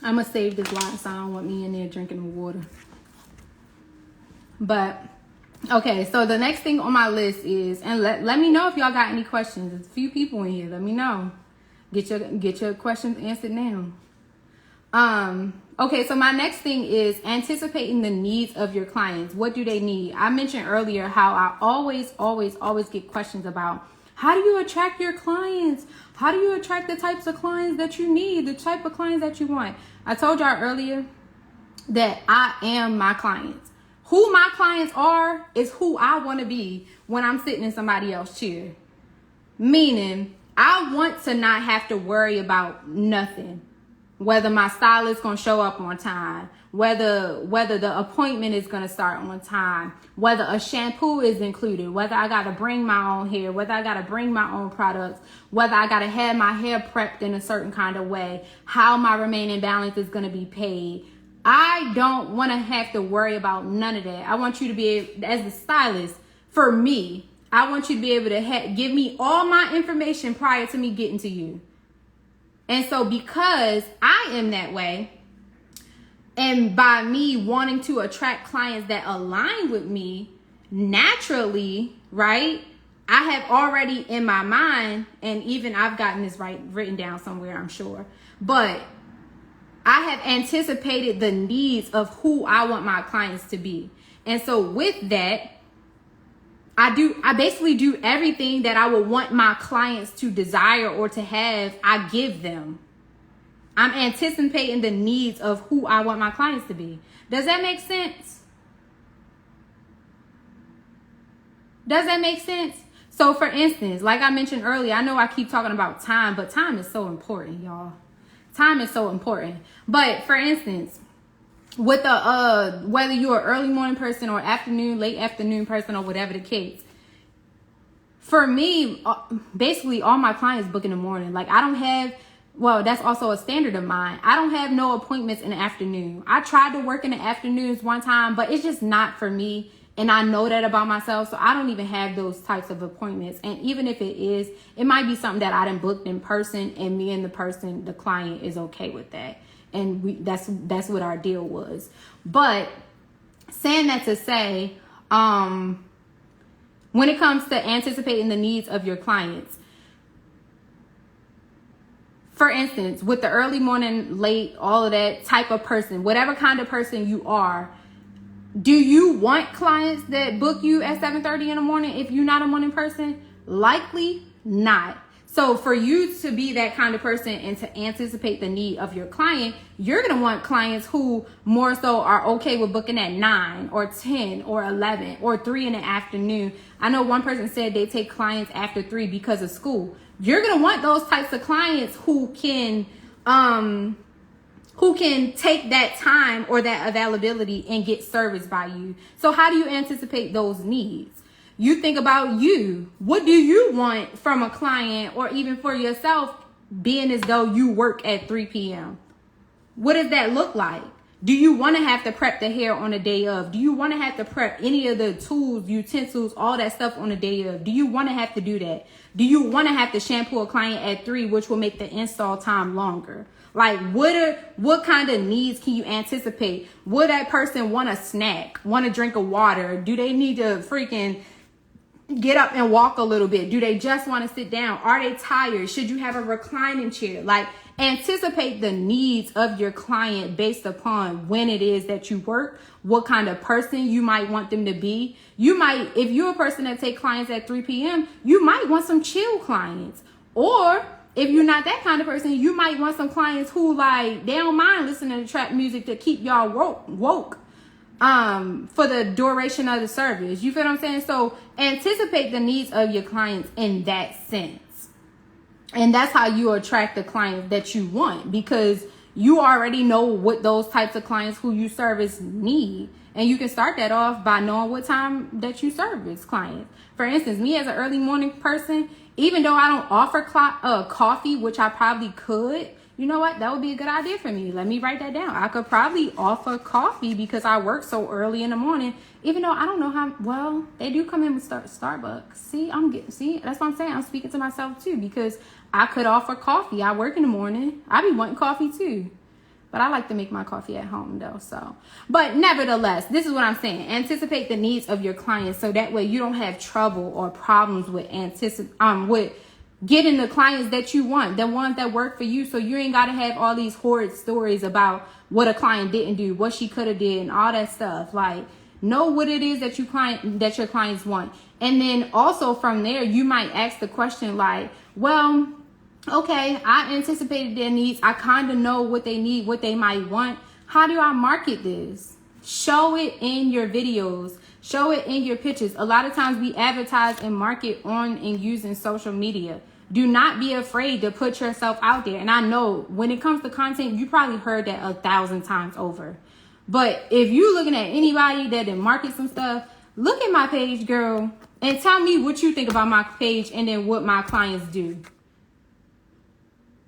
I'm going to save this live, so I don't want me in there drinking the water. But, okay, so the next thing on my list is, and let me know if y'all got any questions. There's a few people in here. Let me know. Get your questions answered now. Okay, so my next thing is anticipating the needs of your clients. What do they need? I mentioned earlier how I always get questions about, how do you attract your clients? How do you attract the types of clients that you need, the type of clients that you want? I told y'all earlier that I am my clients. Who my clients are is who I want to be when I'm sitting in somebody else's chair. Meaning, I want to not have to worry about nothing. Whether my stylist gonna show up on time, whether the appointment is gonna start on time, whether a shampoo is included, whether I gotta bring my own hair, whether I gotta bring my own products, whether I gotta have my hair prepped in a certain kind of way, how my remaining balance is gonna be paid. I don't want to have to worry about none of that. I want you to be able, as the stylist, for me, I want you to be able to give me all my information prior to me getting to you. And so because I am that way, and by me wanting to attract clients that align with me naturally, right? I have already in my mind, and even I've gotten this written down somewhere, I'm sure, but I have anticipated the needs of who I want my clients to be. And so with that, I basically do everything that I would want my clients to desire or to have, I give them. I'm anticipating the needs of who I want my clients to be. Does that make sense? Does that make sense? So for instance, like I mentioned earlier, I know I keep talking about time, but time is so important, y'all. Time is so important. But for instance, with the whether you're an early morning person or late afternoon person or whatever the case, for me, basically all my clients book in the morning. Like I don't have, well, that's also a standard of mine. I don't have no appointments in the afternoon. I tried to work in the afternoons one time, but it's just not for me. And I know that about myself, so I don't even have those types of appointments. And even if it is, it might be something that I done booked in person, and me and the client is okay with that. And that's what our deal was. But saying that to say, when it comes to anticipating the needs of your clients, for instance, with the early morning, late, all of that type of person, whatever kind of person you are, do you want clients that book you at 7:30 in the morning if you're not a morning person? Likely not. So for you to be that kind of person and to anticipate the need of your client, you're going to want clients who more so are okay with booking at 9 or 10 or 11 or 3 in the afternoon. I know one person said they take clients after 3 because of school. You're going to want those types of clients who can take that time or that availability and get serviced by you. So how do you anticipate those needs? You think about you. What do you want from a client or even for yourself, being as though you work at 3 p.m.? What does that look like? Do you want to have to prep the hair on the day of? Do you want to have to prep any of the tools, utensils, all that stuff on the day of? Do you want to have to do that? Do you want to have to shampoo a client at 3, which will make the install time longer? Like, what kind of needs can you anticipate? Would that person want a snack, want to drink a water? Do they need to freaking get up and walk a little bit? Do they just want to sit down? Are they tired? Should you have a reclining chair? Like, anticipate the needs of your client based upon when it is that you work, what kind of person you might want them to be. You might, if you're a person that take clients at 3 p.m., you might want some chill clients. Or if you're not that kind of person, you might want some clients who, like, they don't mind listening to trap music to keep y'all woke for the duration of the service. You feel what I'm saying? So anticipate the needs of your clients in that sense. And that's how you attract the clients that you want, because you already know what those types of clients who you service need. And you can start that off by knowing what time that you service clients. For instance, me as an early morning person, even though I don't offer coffee, which I probably could, you know what? That would be a good idea for me. Let me write that down. I could probably offer coffee because I work so early in the morning, even though I don't know how well they do come in with Starbucks. See, that's what I'm saying. I'm speaking to myself too, because I could offer coffee. I work in the morning. I be wanting coffee too. But I like to make my coffee at home though. So, but nevertheless, this is what I'm saying. Anticipate the needs of your clients so that way you don't have trouble or problems with with getting the clients that you want, the ones that work for you. So you ain't got to have all these horrid stories about what a client didn't do, what she could have did, and all that stuff. Like, know what it is that your clients want. And then also from there, you might ask the question like, well, okay, I anticipated their needs. I kind of know what they need, what they might want. How do I market this? Show it in your videos. Show it in your pictures. A lot of times we advertise and market on and using social media. Do not be afraid to put yourself out there. And I know when it comes to content, you probably heard that 1,000 times over. But if you looking at anybody that did market some stuff, look at my page, girl, and tell me what you think about my page and then what my clients do.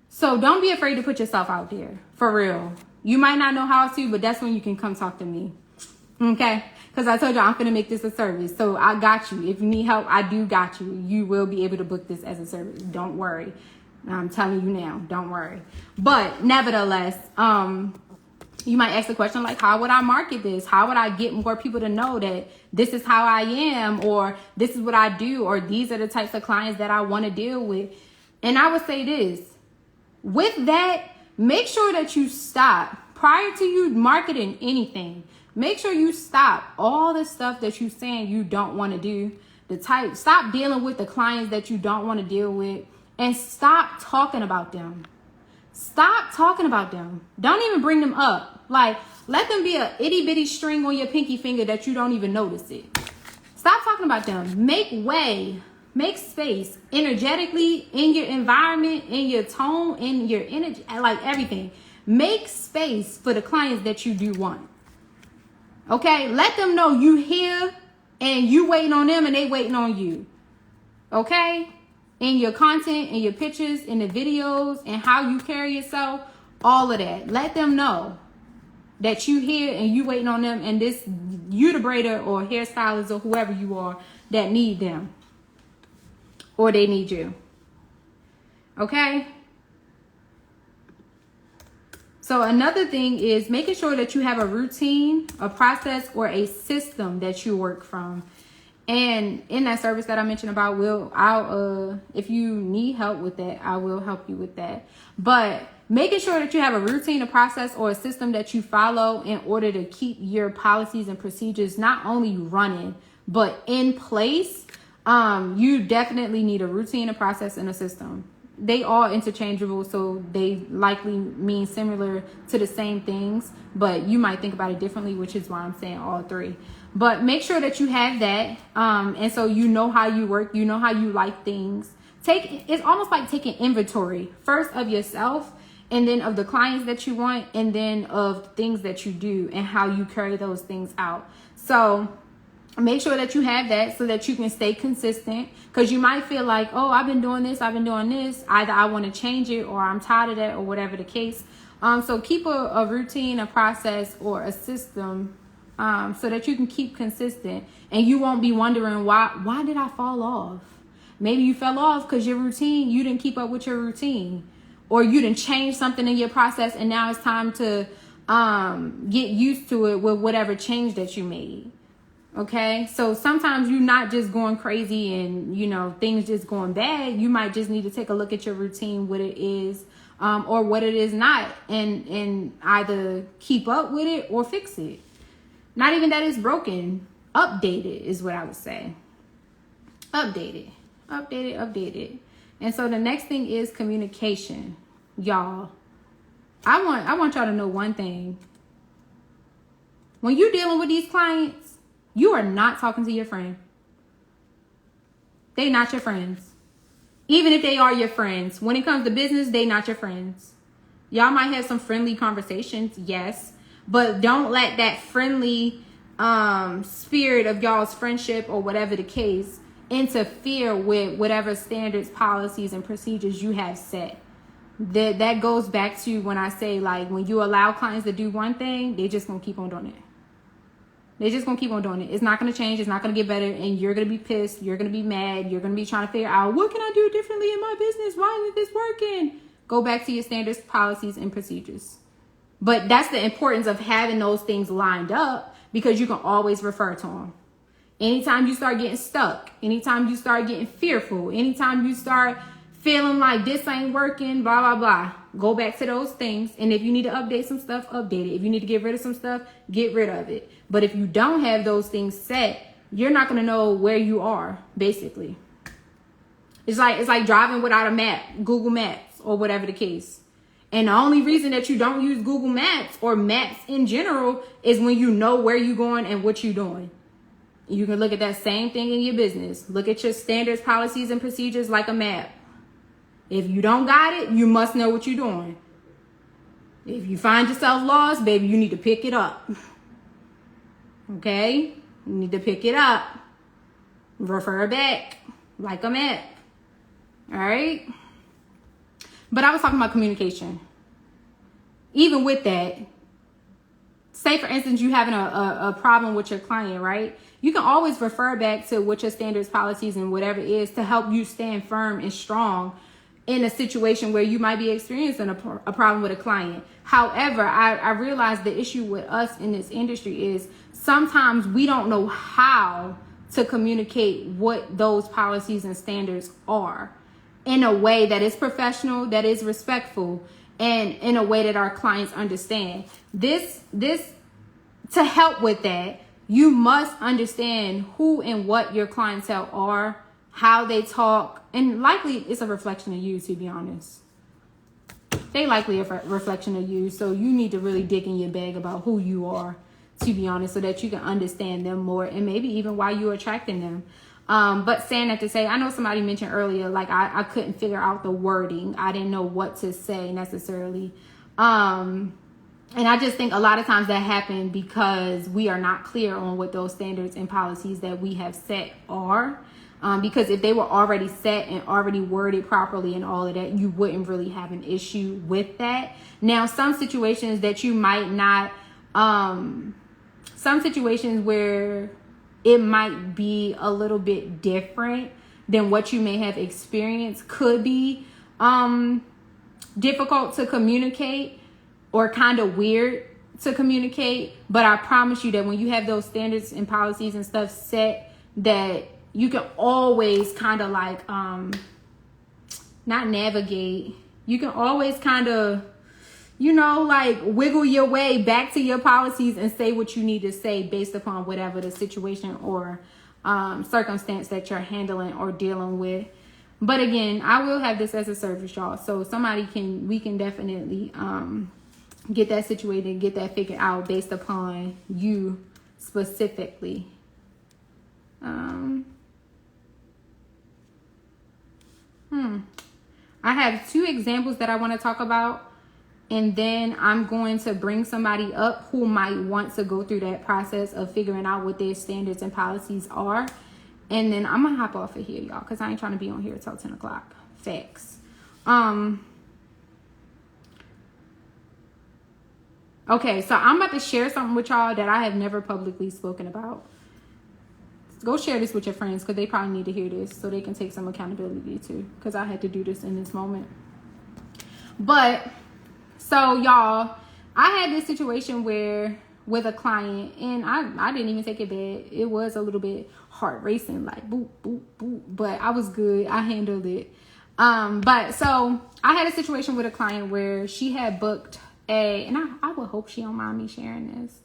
So don't be afraid to put yourself out there, for real. You might not know how to, but that's when you can come talk to me. Okay? Because I told you I'm going to make this a service. So I got you. If you need help, I do got you. You will be able to book this as a service. Don't worry. I'm telling you now. Don't worry. But nevertheless, you might ask the question like, how would I market this? How would I get more people to know that this is how I am, or this is what I do, or these are the types of clients that I want to deal with? And I would say this. With that, make sure that you stop prior to you marketing anything. Make sure you stop all the stuff that you're saying you don't want to do. Stop dealing with the clients that you don't want to deal with, and stop talking about them. Stop talking about them. Don't even bring them up. Like, let them be a itty bitty string on your pinky finger that you don't even notice it. Stop talking about them. Make way. Make space energetically in your environment, in your tone, in your energy, like everything. Make space for the clients that you do want. Okay? Let them know you here and you waiting on them and they waiting on you. Okay? In your content, in your pictures, in the videos, and how you carry yourself, all of that. Let them know that you here and you waiting on them, and this, you the braider or hairstylist or whoever you are that need them. Or they need you. Okay? So another thing is making sure that you have a routine, a process, or a system that you work from. And in that service that I mentioned about, if you need help with that, I will help you with that. But making sure that you have a routine, a process, or a system that you follow in order to keep your policies and procedures not only running, but in place. You definitely need a routine, a process, and a system. they all interchangeable, so they likely mean similar to the same things, but you might think about it differently, which is why I'm saying all three. But make sure that you have that, and so you know how you work, you know how you like things. It's almost like taking inventory first of yourself, and then of the clients that you want, and then of things that you do and how you carry those things out. So make sure that you have that so that you can stay consistent, because you might feel like, oh, I've been doing this. Either I want to change it, or I'm tired of that, or whatever the case. So keep a routine, a process, or a system, so that you can keep consistent, and you won't be wondering why did I fall off? Maybe you fell off because you didn't keep up with your routine, or you didn't change something in your process, and now it's time to get used to it with whatever change that you made. Okay, so sometimes you're not just going crazy and, things just going bad. You might just need to take a look at your routine, what it is, or what it is not, and either keep up with it or fix it. Not even that it's broken. Update it is what I would say. Update it. And so the next thing is communication. Y'all, I want y'all to know one thing. When you're dealing with these clients, you are not talking to your friend. They not your friends. Even if they are your friends, when it comes to business, they not your friends. Y'all might have some friendly conversations, yes, but don't let that friendly spirit of y'all's friendship, or whatever the case, interfere with whatever standards, policies, and procedures you have set. That goes back to when I say, like, when you allow clients to do one thing, they just gonna keep on doing it. It's not going to change. It's not going to get better. And you're going to be pissed. You're going to be mad. You're going to be trying to figure out, what can I do differently in my business? Why isn't this working? Go back to your standards, policies, and procedures. But that's the importance of having those things lined up, because you can always refer to them. Anytime you start getting stuck, anytime you start getting fearful, anytime you start feeling like this ain't working, blah, blah, blah, go back to those things. And if you need to update some stuff, update it. If you need to get rid of some stuff, get rid of it. But if you don't have those things set, you're not going to know where you are, basically. It's like driving without a map, Google Maps, or whatever the case. And the only reason that you don't use Google Maps or maps in general is when you know where you're going and what you're doing. You can look at that same thing in your business. Look at your standards, policies, and procedures like a map. If you don't got it, you must know what you're doing. If you find yourself lost, baby, you need to pick it up. Okay? You need to pick it up. Refer back like a map. All right? But I was talking about communication. Even with that, say for instance, you having a problem with your client, right? You can always refer back to what your standards, policies, and whatever it is to help you stand firm and strong in a situation where you might be experiencing a problem with a client. However, I realize the issue with us in this industry is sometimes we don't know how to communicate what those policies and standards are in a way that is professional, that is respectful, and in a way that our clients understand. This to help with that, you must understand who and what your clientele are, how they talk, and likely it's a reflection of you, to be honest. They likely a reflection of you, so you need to really dig in your bag about who you are, to be honest, so that you can understand them more, and maybe even why you're attracting them. But saying that to say, I know somebody mentioned earlier, like I couldn't figure out the wording. I didn't know what to say necessarily. And I just think a lot of times that happens because we are not clear on what those standards and policies that we have set are. Because if they were already set and already worded properly and all of that, you wouldn't really have an issue with that. Now, some situations that you might not, some situations where it might be a little bit different than what you may have experienced could be difficult to communicate or kind of weird to communicate. But I promise you that when you have those standards and policies and stuff set, that you can always kind of like, not navigate. You can always kind of, like wiggle your way back to your policies and say what you need to say based upon whatever the situation or circumstance that you're handling or dealing with. But again, I will have this as a service, y'all. So we can definitely get that situated, get that figured out based upon you specifically. I have 2 examples that I want to talk about, and then I'm going to bring somebody up who might want to go through that process of figuring out what their standards and policies are. And then I'm gonna hop off of here, y'all, because I ain't trying to be on here till 10 o'clock. Facts. Okay, so I'm about to share something with y'all that I have never publicly spoken about. Go share this with your friends, because they probably need to hear this so they can take some accountability too, because I had to do this in this moment. But so y'all, I had this situation where with a client, and I didn't even take it bad. It was a little bit heart racing, like boop, boop, boop, but I was good. I handled it. But so I had a situation with a client where she had booked and I would hope she don't mind me sharing this.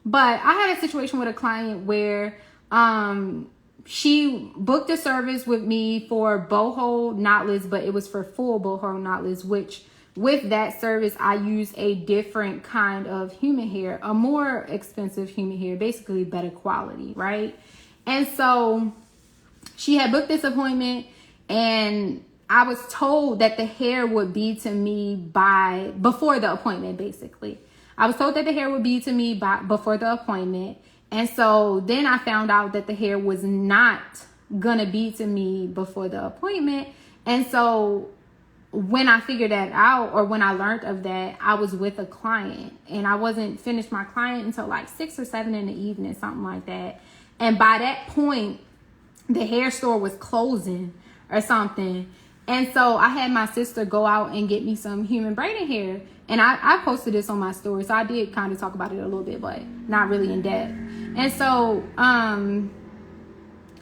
But I had a situation with a client where she booked a service with me for boho knotless, but it was for full boho knotless, which with that service, I use a different kind of human hair, a more expensive human hair, basically better quality, right? And so she had booked this appointment, and I was told that the hair would be to me before the appointment, basically. I was told that the hair would be to me before the appointment. And so then I found out that the hair was not gonna be to me before the appointment. And so when I figured that out, or when I learned of that, I was with a client, and I wasn't finished my client until like 6 or 7 in the evening, something like that. And by that point, the hair store was closing or something. And so I had my sister go out and get me some human braiding hair. And I posted this on my story. So I did kind of talk about it a little bit, but not really in depth. And so I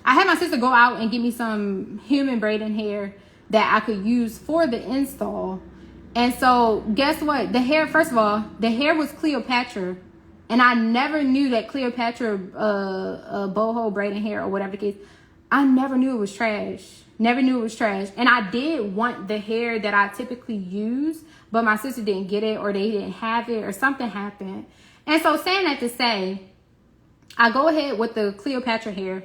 had my sister go out and get me some human braiding hair that I could use for the install. And so guess what? The hair, first of all, the hair was Cleopatra. And I never knew that Cleopatra boho braiding hair, or whatever the case, I never knew it was trash. Never knew it was trash. And I did want the hair that I typically use, but my sister didn't get it, or they didn't have it, or something happened. And so saying that to say, I go ahead with the Cleopatra hair,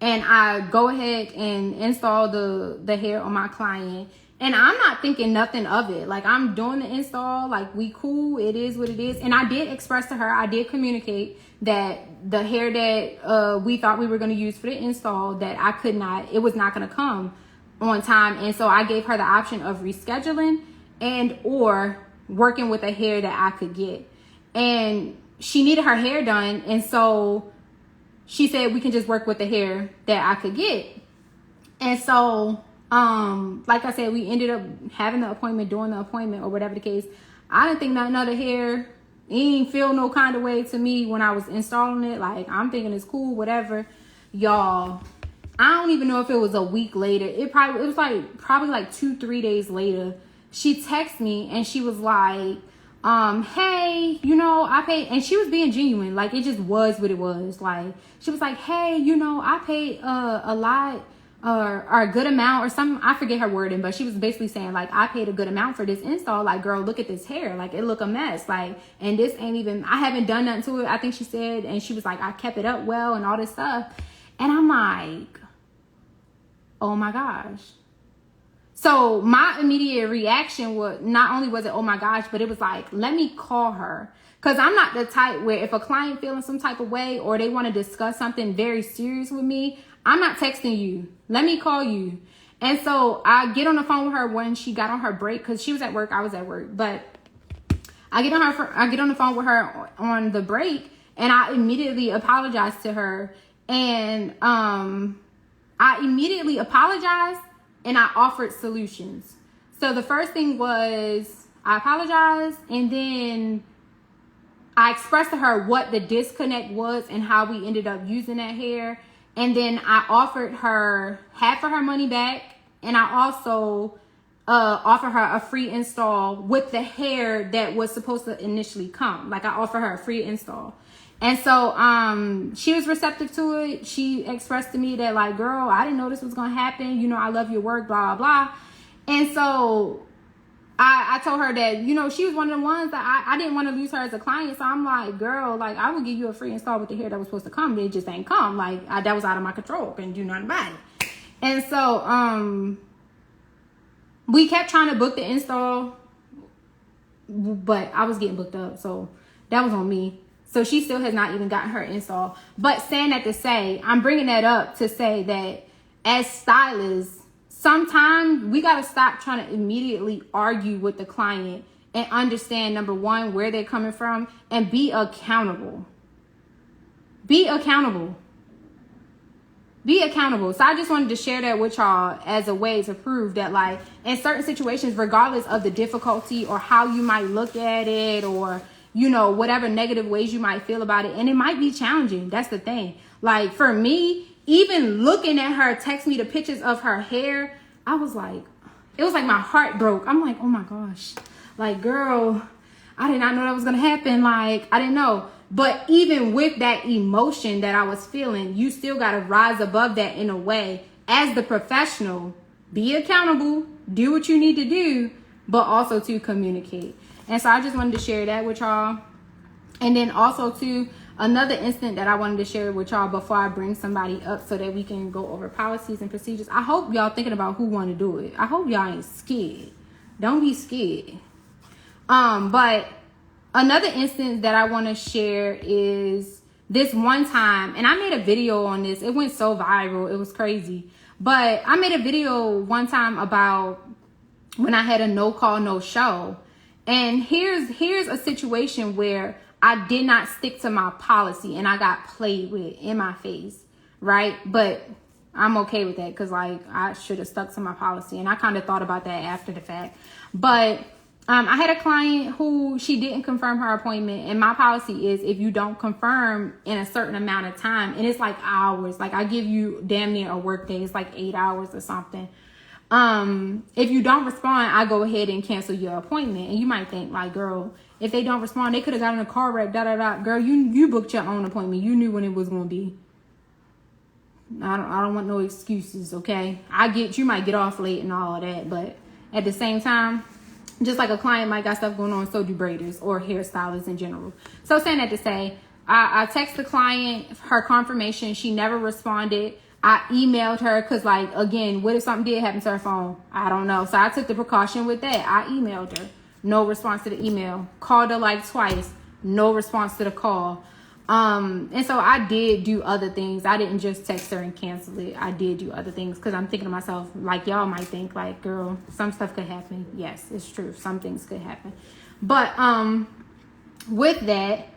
and I go ahead and install the hair on my client. And I'm not thinking nothing of it. Like, I'm doing the install, like, we cool, it is what it is. And I did express to her, I did communicate that the hair that we thought we were going to use for the install, that I could not, it was not going to come on time. And so I gave her the option of rescheduling and or working with a hair that I could get. And she needed her hair done. And so she said, we can just work with the hair that I could get. And so, like I said, we ended up having the appointment, doing the appointment, or whatever the case. I didn't think nothing of the hair. It didn't feel no kind of way to me when I was installing it. Like, I'm thinking it's cool, whatever. Y'all, I don't even know if it was a week later. It was probably like 2-3 days later. She texted me and she was like, hey, you know, I paid, and she was being genuine. Like, it just was what it was. Like, she was like, hey, you know, I paid a lot, or a good amount, or something. I forget her wording, but she was basically saying, like, I paid a good amount for this install. Like, girl, look at this hair. Like, it look a mess. Like, and this ain't even, I haven't done nothing to it, I think she said. And she was like, I kept it up well and all this stuff. And I'm like, oh my gosh. So my immediate reaction was, not only was it, oh my gosh, but it was like, let me call her. Because I'm not the type where if a client feeling some type of way, or they want to discuss something very serious with me, I'm not texting you. Let me call you. And so I get on the phone with her when she got on her break, because she was at work, I was at work. But I get on the phone with her on the break, and I immediately apologized to her. And I immediately apologized, and I offered solutions. So the first thing was, I apologized, and then I expressed to her what the disconnect was and how we ended up using that hair. And then I offered her half of her money back. And I also offer her a free install with the hair that was supposed to initially come. Like I offer her a free install. And so she was receptive to it. She expressed to me that like, girl, I didn't know this was going to happen. You know, I love your work, blah, blah, blah. And so I told her that, you know, she was one of the ones that I didn't want to lose her as a client. So I'm like, girl, like I would give you a free install with the hair that was supposed to come. But it just ain't come. Like that was out of my control. Couldn't do nothing about it. And so we kept trying to book the install, but I was getting booked up. So that was on me. So she still has not even gotten her install. But saying that to say, I'm bringing that up to say that as stylists, sometimes we got to stop trying to immediately argue with the client and understand, number one, where they're coming from, and be accountable. Be accountable. Be accountable. So I just wanted to share that with y'all as a way to prove that, like, in certain situations, regardless of the difficulty or how you might look at it, or, you know, whatever negative ways you might feel about it, and it might be challenging. That's the thing. Like, for me, even looking at her text me the pictures of her hair, I was like, it was like my heart broke. I'm like, oh my gosh. Like, girl, I did not know that was going to happen. Like, I didn't know. But even with that emotion that I was feeling, you still got to rise above that in a way. As the professional, be accountable, do what you need to do, but also to communicate. And so I just wanted to share that with y'all. And then also too, another instant that I wanted to share with y'all before I bring somebody up so that we can go over policies and procedures. I hope y'all thinking about who want to do it. I hope y'all ain't scared. Don't be scared. But another instance that I want to share is this one time, and I made a video on this. It went so viral. It was crazy. But I made a video one time about when I had a no call, no show. And here's a situation where I did not stick to my policy and I got played with in my face, right? But I'm okay with that because, like, I should have stuck to my policy. And I kind of thought about that after the fact. But I had a client who she didn't confirm her appointment. And my policy is if you don't confirm in a certain amount of time, and it's like hours, like I give you damn near a work day. It's like 8 hours or something. If you don't respond, I go ahead and cancel your appointment. And you might think like, girl, if they don't respond, they could have gotten a car wreck, Girl, you booked your own appointment. You knew when it was going to be. I don't want no excuses, okay? I get you might get off late and all of that, but at the same time, just like a client might got stuff going on, so do braiders or hairstylists in general. So saying that to say, I text the client her confirmation. She never responded. I emailed her because, like, again, what if something did happen to her phone? I don't know. So I took the precaution with that. I emailed her. No response to the email. Called her like twice. No response to the call. And so I did do other things. I didn't just text her and cancel it. I did do other things because I'm thinking to myself, like y'all might think, like, girl, some stuff could happen. Yes, it's true. Some things could happen. But with that,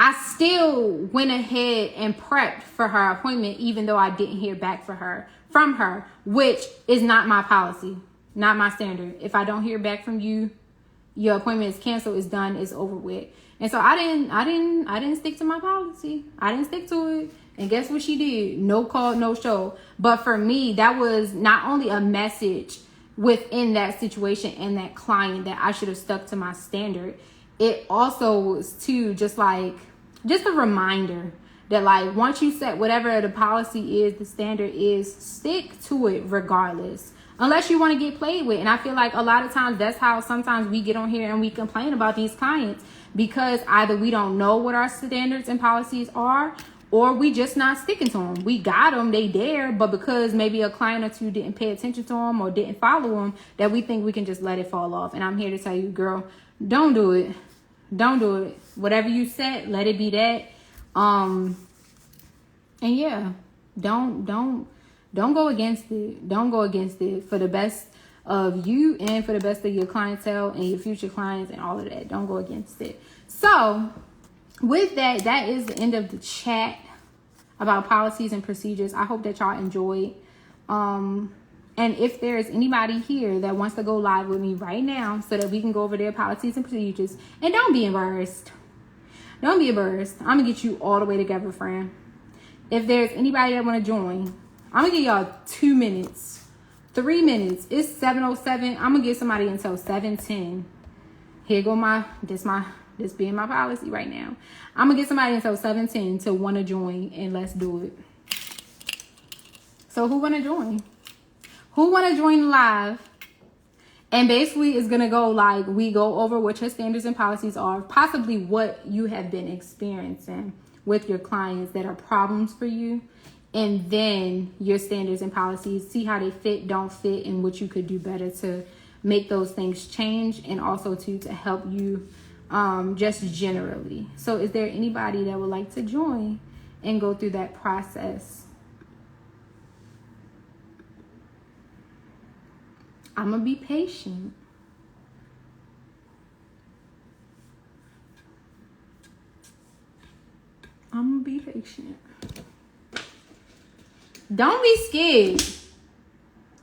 I still went ahead and prepped for her appointment, even though I didn't hear back from her, which is not my policy, not my standard. If I don't hear back from you, your appointment is canceled, it's done, it's over with. And so I didn't stick to my policy. I didn't stick to it. And guess what she did? No call, no show. But for me, that was not only a message within that situation and that client that I should have stuck to my standard. It also was too just a reminder that, like, once you set whatever the policy is, the standard is, stick to it regardless. Unless you want to get played with. And I feel like a lot of times that's how sometimes we get on here and we complain about these clients, because either we don't know what our standards and policies are, or we just not sticking to them. We got them, they there, but because maybe a client or two didn't pay attention to them or didn't follow them, that we think we can just let it fall off. And I'm here to tell you, girl, don't do it. Don't do it. Whatever you set, let it be that. And yeah, don't go against it. Don't go against it for the best of you and for the best of your clientele and your future clients and all of that. Don't go against it. So with that, that is the end of the chat about policies and procedures. I hope that y'all enjoyed. And if there's anybody here that wants to go live with me right now so that we can go over their policies and procedures, and don't be embarrassed. Don't be embarrassed. I'm going to get you all the way together, friend. If there's anybody that want to join, I'm going to give y'all 2 minutes 3 minutes. It's 7:07. I'm gonna give somebody until 7:10. Here go this being my policy right now. I'm gonna get somebody until 7:10 to want to join, and let's do it. So who wanna join? Who wanna join live? And basically it's gonna go like, we go over what your standards and policies are, possibly what you have been experiencing with your clients that are problems for you, and then your standards and policies, see how they fit, don't fit, and what you could do better to make those things change, and also to help you just generally. So is there anybody that would like to join and go through that process? I'm gonna be patient. I'm gonna be patient. Don't be scared.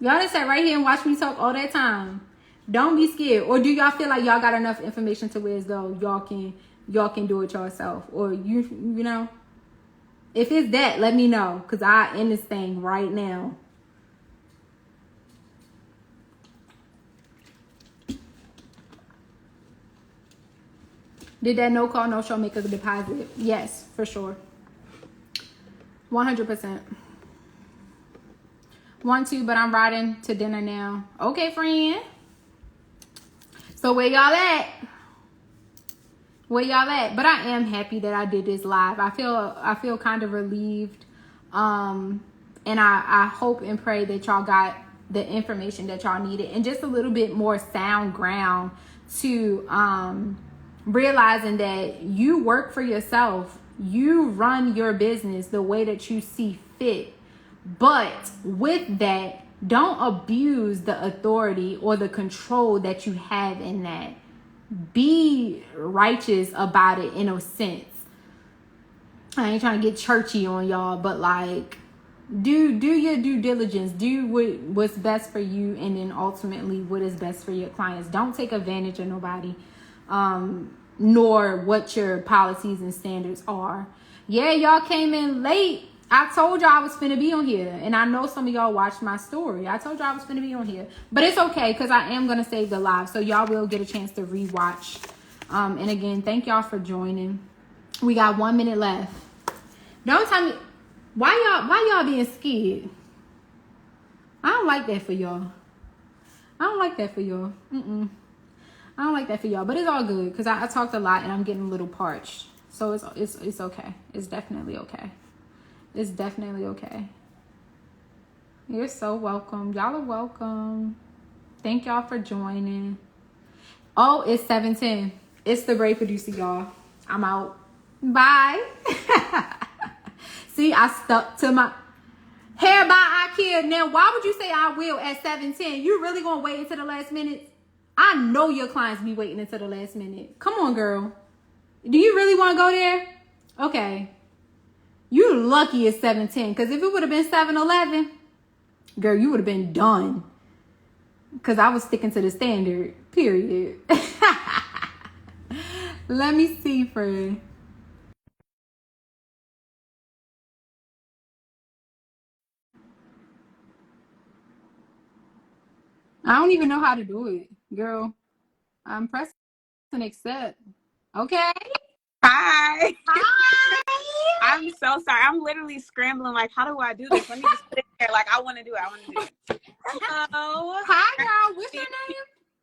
Y'all just sat right here and watch me talk all that time. Don't be scared. Or do y'all feel like y'all got enough information to where as though y'all can do it yourself? Or you know, if it's that, let me know, because I end this thing right now. Did that no call, no show make a deposit? Yes, for sure. 100%. Want to, but I'm riding to dinner now. Okay, friend. So where y'all at? Where y'all at? But I am happy that I did this live. I feel kind of relieved. And I hope and pray that y'all got the information that y'all needed, and just a little bit more sound ground to realizing that you work for yourself. You run your business the way that you see fit. But with that, don't abuse the authority or the control that you have in that. Be righteous about it in a sense. I ain't trying to get churchy on y'all, but like, do your due diligence. Do what's best for you, and then ultimately what is best for your clients. Don't take advantage of nobody, nor what your policies and standards are. Yeah, y'all came in late. I told y'all I was finna be on here, and I know some of y'all watched my story. I told y'all I was finna be on here, but it's okay, because I am gonna save the live, so y'all will get a chance to rewatch. And again, thank y'all for joining. We got 1 minute left. Don't tell me why y'all being scared. I don't like that for y'all. I don't like that for y'all. I don't like that for y'all, but it's all good, because I talked a lot and I'm getting a little parched, so it's okay. It's definitely okay. It's definitely okay. You're so welcome. Y'all are welcome. Thank y'all for joining. Oh, it's 7:10. It's the Brave Producer, y'all. I'm out. Bye. See, I stuck to my hair by IKEA. Now, why would you say I will at 7:10? You really gonna wait until the last minute? I know your clients be waiting until the last minute. Come on, girl. Do you really want to go there? Okay. You lucky it's 7:10, because if it would have been 7:11, girl, you would have been done. Because I was sticking to the standard, period. Let me see, friend. I don't even know how to do it, girl. I'm pressing accept. Okay. Hi. Hi. I'm so sorry. I'm literally scrambling. Like, how do I do this? Let me just put it there. Like, I want to do it. Hello. Hi, girl. What's your name?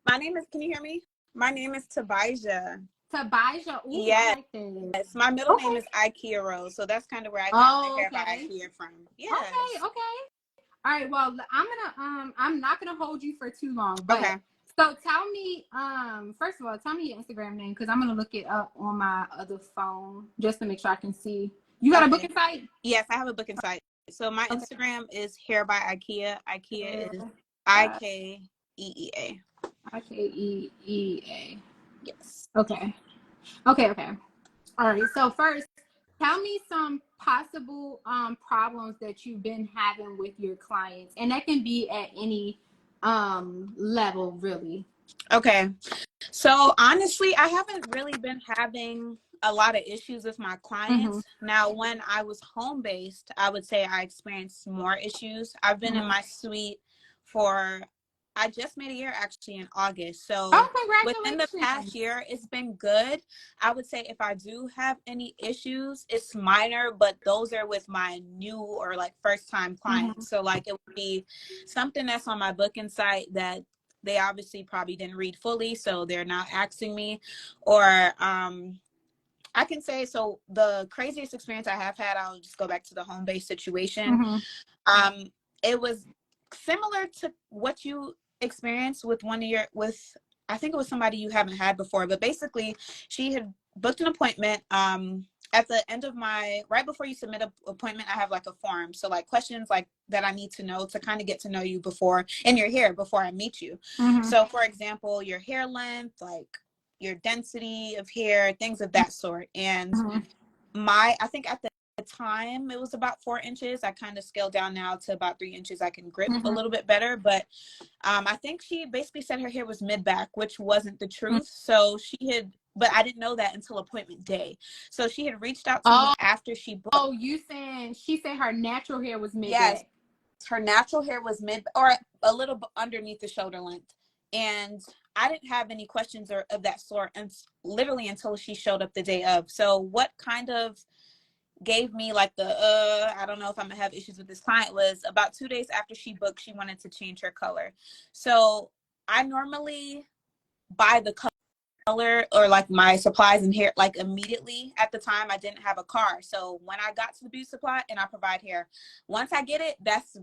My name is, can you hear me? My name is Tabijah. Tabijah. Ooh, yes. I like that. Yes. My middle name is IKEA Rose. So that's kind of where I got the hair by IKEA from. Yes. Okay. All right. Well, I'm not gonna hold you for too long. But okay. So tell me, first of all, tell me your Instagram name, because I'm gonna look it up on my other phone just to make sure I can see. You got a booking site? Yes, I have a booking site. So my Instagram is Hair by IKEA. IKEA is IKEEA. IKEEA. Yes. Okay. All right. So first, tell me some possible problems that you've been having with your clients, and that can be at any level, really. Okay. So honestly, I haven't really been having a lot of issues with my clients. Now, when I was home based, I would say I experienced more issues. I've been in my suite for, I just made a year actually in August. So Oh, within the past congratulations. year, it's been good. I would say if I do have any issues, it's minor, but those are with my new or like first time clients. So like it would be something that's on my booking site that they obviously probably didn't read fully, so they're not asking me. Or I can say, so the craziest experience I have had, I'll just go back to the home base situation. Um, it was similar to what you experienced with one of your, with, I think it was somebody you haven't had before, but basically she had booked an appointment. At the end of my, right before you submit an appointment, I have like a form. So like questions like that I need to know to kind of get to know you before, and your hair before I meet you. So for example, your hair length, like your density of hair, things of that sort. And I think at the time it was about 4 inches. I kind of scaled down now to about 3 inches. I can grip a little bit better, but I think she basically said her hair was mid back, which wasn't the truth. So she had, but I didn't know that until appointment day. So she had reached out to me after she booked. Oh, you saying she said her natural hair was mid back? Yes, her natural hair was mid or a little bit underneath the shoulder length, and I didn't have any questions or of that sort, and literally until she showed up the day of. So what kind of gave me like the I don't know if I'm gonna have issues with this client was about 2 days after she booked, she wanted to change her color. So I normally buy the color or like my supplies and hair like immediately. At the time I didn't have a car, so when I got to the beauty supply, and I provide hair, once I get it, that's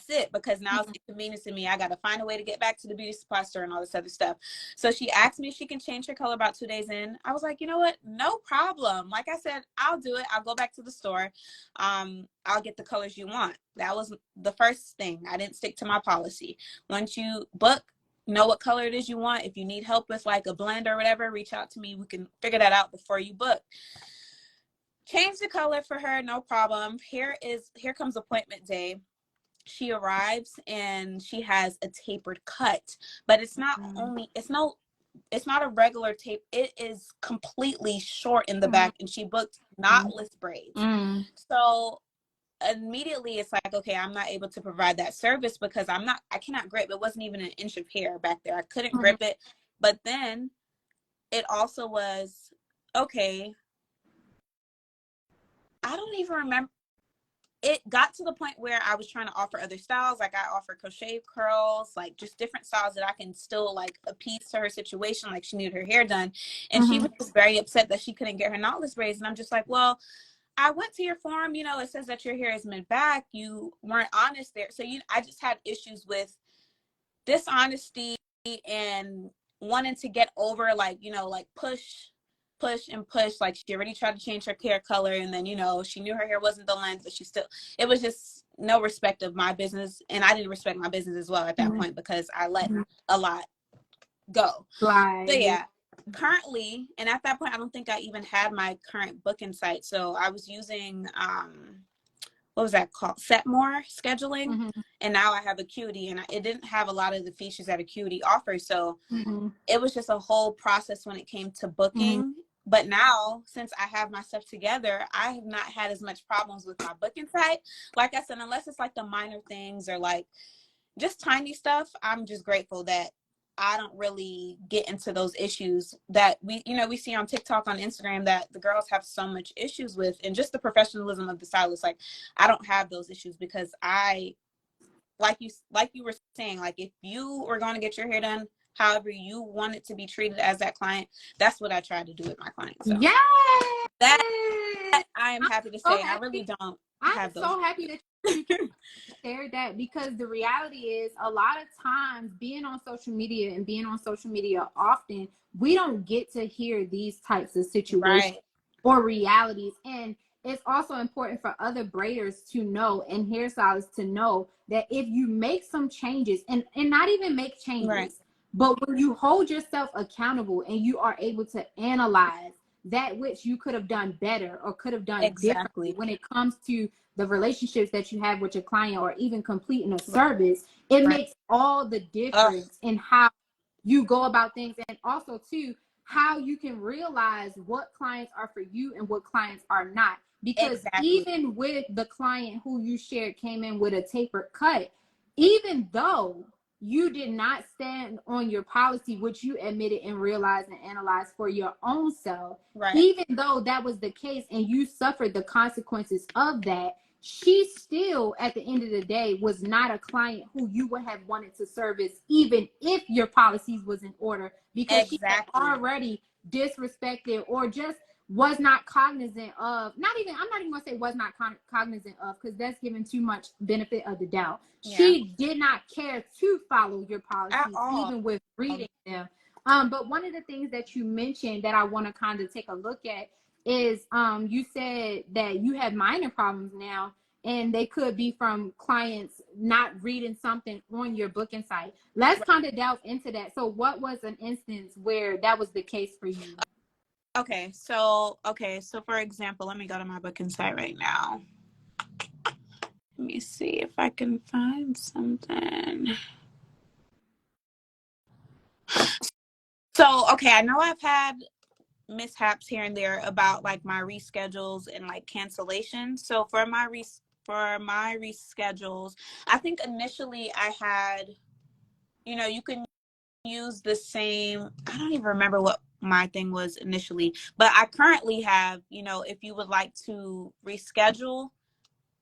it, because now it's inconvenience to me. I got to find a way to get back to the beauty supply store and all this other stuff. So she asked me if she can change her color about 2 days in. I was like, you know what, no problem. Like I said, I'll do it. I'll go back to the store. I'll get the colors you want. That was the first thing. I didn't stick to my policy. Once you book, know what color it is you want. If you need help with like a blend or whatever, reach out to me. We can figure that out before you book. Change the color for her, no problem. Here comes appointment day. She arrives and she has a tapered cut, but it's not a regular tape. It is completely short in the back, and she booked knotless braids. So immediately it's like, okay, I'm not able to provide that service because I cannot grip. It wasn't even an inch of hair back there. I couldn't grip it. But then it also was, okay, I don't even remember. It got to the point where I was trying to offer other styles. Like I offer crochet curls, like just different styles that I can still like appease to her situation. Like she needed her hair done. And she was just very upset that she couldn't get her knotless braids. And I'm just like, well, I went to your form, it says that your hair is mid back. You weren't honest there. So I just had issues with dishonesty and wanting to get over, like, like push and push. Like she already tried to change her hair color, and then, she knew her hair wasn't the length, but it was just no respect of my business. And I didn't respect my business as well at that point, because I let a lot go. So yeah. Currently, and at that point I don't think I even had my current booking site, so I was using what was that called, Setmore scheduling, and now I have Acuity, and it didn't have a lot of the features that Acuity offers. So it was just a whole process when it came to booking. But now, since I have my stuff together, I have not had as much problems with my booking site. Like I said, unless it's like the minor things or like just tiny stuff, I'm just grateful that I don't really get into those issues that we see on TikTok, on Instagram, that the girls have so much issues with, and just the professionalism of the stylist. Like I don't have those issues, because like you were saying, like if you were going to get your hair done however you want it to be treated as that client, that's what I try to do with my clients. So that I am happy to say, I really don't have those. I'm so happy that you shared that, because the reality is a lot of times being on social media often, we don't get to hear these types of situations or realities. And it's also important for other braiders to know, and hairstylists to know, that if you make some changes, and not even make changes, but when you hold yourself accountable and you are able to analyze that which you could have done better or could have done differently when it comes to the relationships that you have with your client, or even completing a service, it makes all the difference in how you go about things. And also too, how you can realize what clients are for you and what clients are not. Because even with the client who you shared came in with a tapered cut, even though you did not stand on your policy, which you admitted and realized and analyzed for your own self. Right. Even though that was the case and you suffered the consequences of that, she still, at the end of the day, was not a client who you would have wanted to service, even if your policies was in order, because she had already disrespected or just was not cognizant of, I'm not even gonna say was not cognizant of, because that's giving too much benefit of the doubt. Yeah. She did not care to follow your policies, At all. even with reading them. But one of the things that you mentioned that I want to kind of take a look at is you said that you have minor problems now, and they could be from clients not reading something on your booking site. Let's kind of delve into that. So what was an instance where that was the case for you? Okay, so for example, let me go to my booking site right now. Let me see if I can find something. So, okay, I know I've had mishaps here and there about like my reschedules and like cancellations. So for my reschedules, I think initially I had, you can use the same, I don't even remember what my thing was initially, but I currently have, if you would like to reschedule,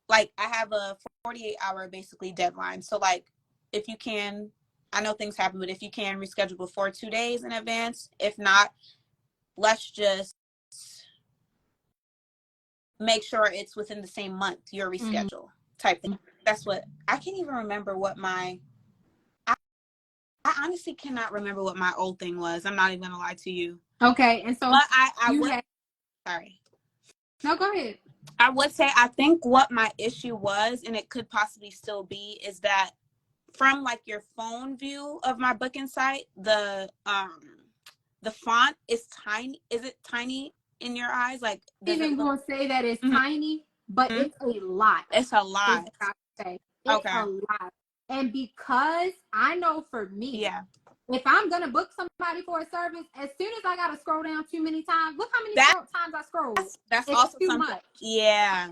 like I have a 48-hour basically deadline. So like if you can, I know things happen, but if you can reschedule before 2 days in advance, if not, let's just make sure it's within the same month, your reschedule type thing. That's what, I can't even remember what I honestly cannot remember what my old thing was. I'm not even gonna lie to you. Okay, and so but I would, sorry. No, go ahead. I would say I think what my issue was, and it could possibly still be, is that from like your phone view of my booking site, the font is tiny. Is it tiny in your eyes? Like, does it look... gonna say that it's tiny, but it's a lot. It's a lot. It's a lot. And because I know for me, if I'm gonna book somebody for a service, as soon as I gotta scroll down too many times, look how many times I scroll. That's it's also too something. Much. Yeah.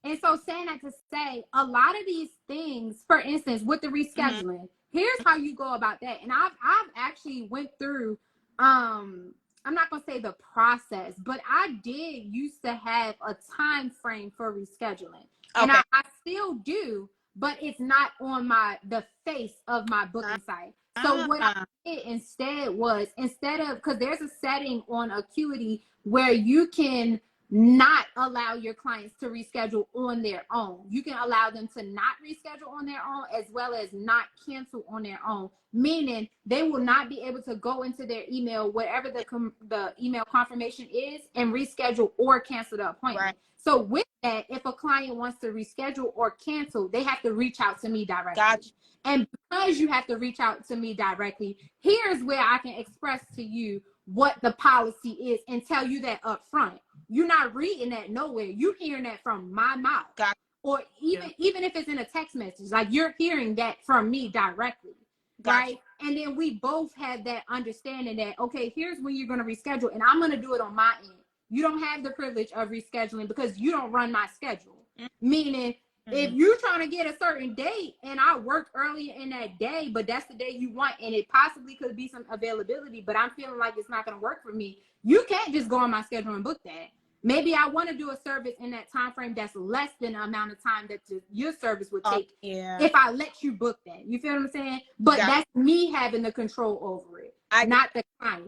And so saying that to say, a lot of these things, for instance, with the rescheduling, here's how you go about that. And I've actually went through, I'm not gonna say the process, but I did used to have a time frame for rescheduling, and I still do, but it's not on the face of my booking site. So what I did instead was, because there's a setting on Acuity where you can not allow your clients to reschedule on their own. You can allow them to not reschedule on their own, as well as not cancel on their own, meaning they will not be able to go into their email, whatever the email confirmation is, and reschedule or cancel the appointment. Right. So with that, if a client wants to reschedule or cancel, they have to reach out to me directly. Gotcha. And because you have to reach out to me directly, here's where I can express to you what the policy is and tell you that up front. You're not reading that nowhere. You're hearing that from my mouth. Gotcha. Or even if it's in a text message, like you're hearing that from me directly. Gotcha. Right? And then we both have that understanding that, okay, here's when you're going to reschedule, and I'm going to do it on my end. You don't have the privilege of rescheduling because you don't run my schedule. Meaning, if you're trying to get a certain date and I work earlier in that day, but that's the day you want, and it possibly could be some availability, but I'm feeling like it's not going to work for me, you can't just go on my schedule and book that. Maybe I want to do a service in that time frame that's less than the amount of time that your service would take if I let you book that. You feel what I'm saying? But that's me having the control over it, not the client.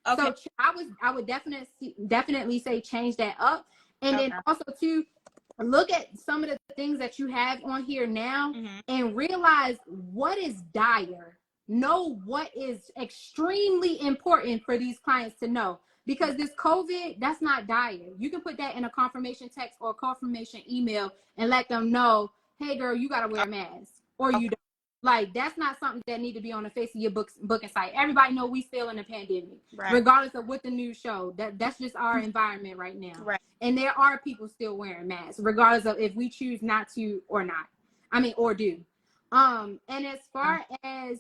Okay. So I would definitely say change that up. And then also too, look at some of the things that you have on here now and realize what is dire. Know what is extremely important for these clients to know. Because this COVID, that's not dire. You can put that in a confirmation text or a confirmation email and let them know, hey girl, you gotta wear a mask, or you don't. Like, that's not something that need to be on the face of your booking site. Everybody know we still in a pandemic, regardless of what the news show. That's just our environment right now. Right. And there are people still wearing masks, regardless of if we choose not to or not. I mean, or do. And as far as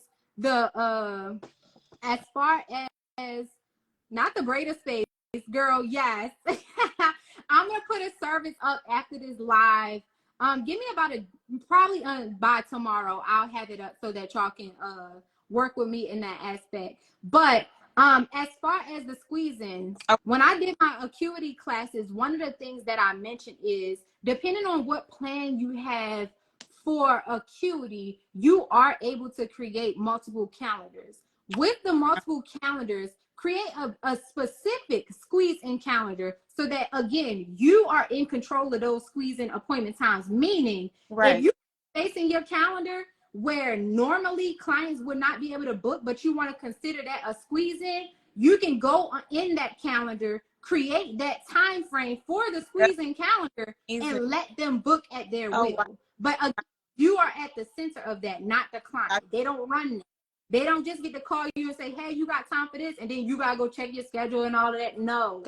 not the braid of space, girl, yes. I'm gonna put a service up after this live. Give me about probably by tomorrow. I'll have it up so that y'all can work with me in that aspect. But as far as the squeezing, Okay. when I did my acuity classes, one of the things that I mentioned is depending on what plan you have for acuity, you are able to create multiple calendars. With the multiple calendars, create a specific squeeze in calendar so that again you are in control of those squeeze in appointment times, meaning if you facing your calendar where normally clients would not be able to book, but you want to consider that a squeeze in, you can go in that calendar, create that time frame for the squeeze in calendar and let them book at their will. Wow. But again, you are at the center of that, not the client. They don't run that. They don't just get to call you and say, hey, you got time for this? And then you got to go check your schedule and all of that. No.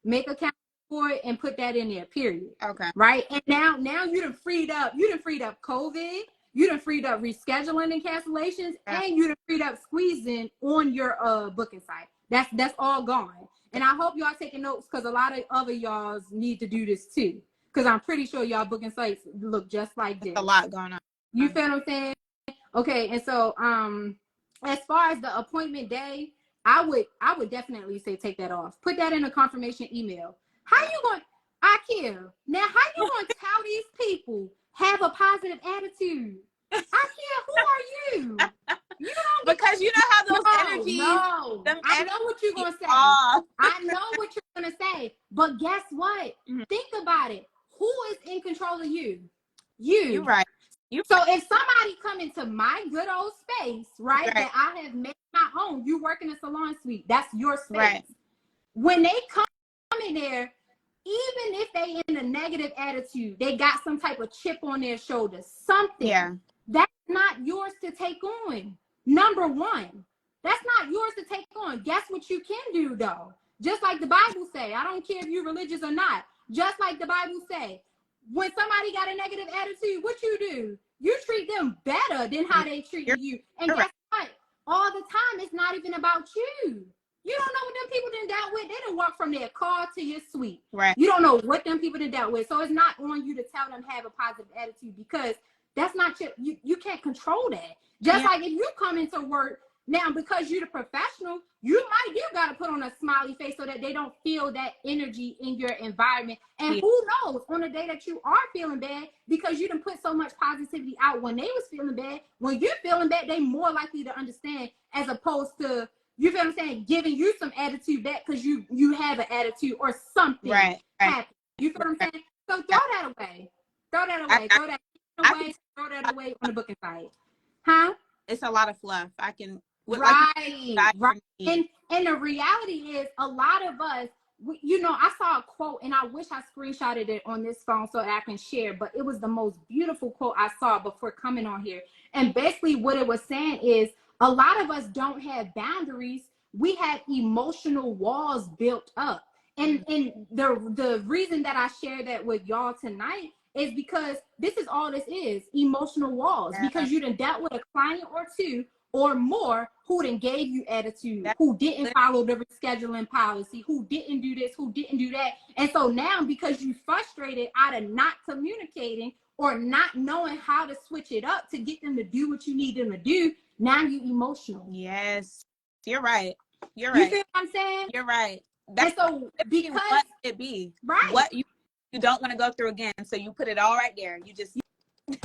Make a calendar for it and put that in there, period. Okay. Right? And now you done freed up COVID. You done freed up rescheduling and cancellations. And you done freed up squeezing on your booking site. That's all gone. And I hope y'all taking notes because a lot of other y'all need to do this too. Because I'm pretty sure y'all booking sites look just like this. A lot going on. You feel what I'm saying? Okay. And so, as far as the appointment day, I would definitely say take that off. Put that in a confirmation email. How you going, Ikea? Now, how you going to tell these people have a positive attitude? Ikea, who are you? You don't because you know how those energies. No, I know what you're gonna say. I know what you're gonna say. But guess what? Mm-hmm. Think about it. Who is in control of you? You're right. So if somebody come into my good old space, right, that I have made my own, you work in a salon suite, that's your space. Right. When they come in there, even if they in a negative attitude, they got some type of chip on their shoulder, something. Yeah. That's not yours to take on. Number one, that's not yours to take on. Guess what you can do though? Just like the Bible say, I don't care if you're religious or not. Just like the Bible say, when somebody got a negative attitude, what you do? You treat them better than how they treat you. And guess what? All the time, it's not even about you. You don't know what them people done dealt with. They done walk from their car to your suite. Right. You don't know what them people done dealt with. So it's not on you to tell them have a positive attitude because that's not you can't control that. Just like if you come into work now because you're the professional, you got to put on a smiley face so that they don't feel that energy in your environment. And who knows, on the day that you are feeling bad, because you done put so much positivity out when they was feeling bad, when you're feeling bad, they more likely to understand as opposed to, you feel what I'm saying, giving you some attitude back because you have an attitude or something happen. You feel what I'm saying? So throw that away. Throw that away. Throw that away on the booking site. Huh? It's a lot of fluff. I can... Right. And the reality is a lot of us, I saw a quote and I wish I screenshotted it on this phone so that I can share, but it was the most beautiful quote I saw before coming on here. And basically what it was saying is a lot of us don't have boundaries. We have emotional walls built up. And the reason that I share that with y'all tonight is because this is all this is, emotional walls, because you done dealt with a client or two or more who done gave you attitude, who didn't follow the rescheduling policy, who didn't do this, who didn't do that. And so now because you frustrated out of not communicating or not knowing how to switch it up to get them to do what you need them to do, now you emotional. Yes, you're right. You're right. You see what I'm saying? You're right. That's so because what it be. Right. What you don't want to go through again. So you put it all right there. You just...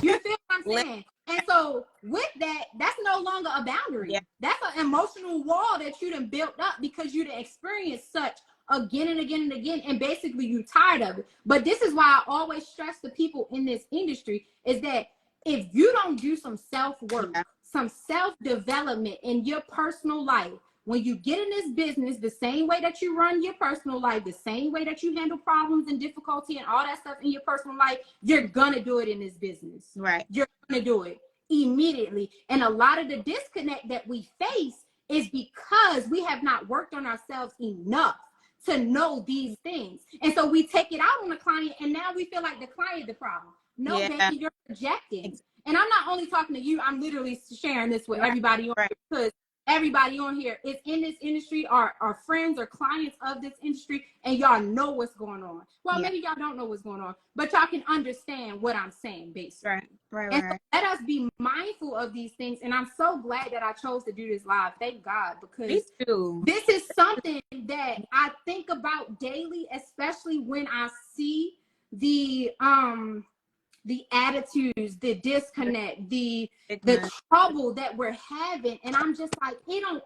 You feel what I'm saying? And so with that, that's no longer a boundary. Yeah. That's an emotional wall that you done built up because you done experienced such again and again and again. And basically you tired of it. But this is why I always stress the people in this industry is that if you don't do some self-work, some self-development in your personal life, when you get in this business, the same way that you run your personal life, the same way that you handle problems and difficulty and all that stuff in your personal life, you're going to do it in this business. Right. You're going to do it immediately. And a lot of the disconnect that we face is because we have not worked on ourselves enough to know these things. And so we take it out on the client and now we feel like the client the problem. No, baby, you're projecting. And I'm not only talking to you, I'm literally sharing this with everybody on because everybody on here is in this industry, are friends or clients of this industry, and y'all know what's going on. Well, maybe y'all don't know what's going on, but y'all can understand what I'm saying, basically. Right. And so let us be mindful of these things. And I'm so glad that I chose to do this live. Thank God, because this is something that I think about daily, especially when I see the attitudes, the disconnect, the trouble that we're having. And I'm just like,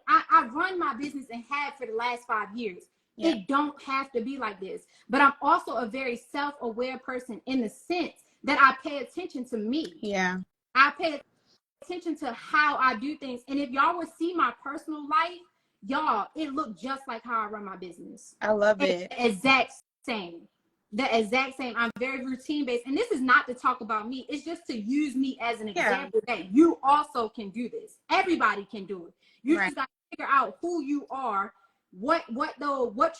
I run my business and have for the last 5 years. Yeah. It don't have to be like this. But I'm also a very self-aware person in the sense that I pay attention to me. Yeah. I pay attention to how I do things. And if y'all would see my personal life, y'all, it looked just like how I run my business. I love it. The exact same. I'm very routine based. And this is not to talk about me. It's just to use me as an example that you also can do this. Everybody can do it. You just got to figure out who you are, what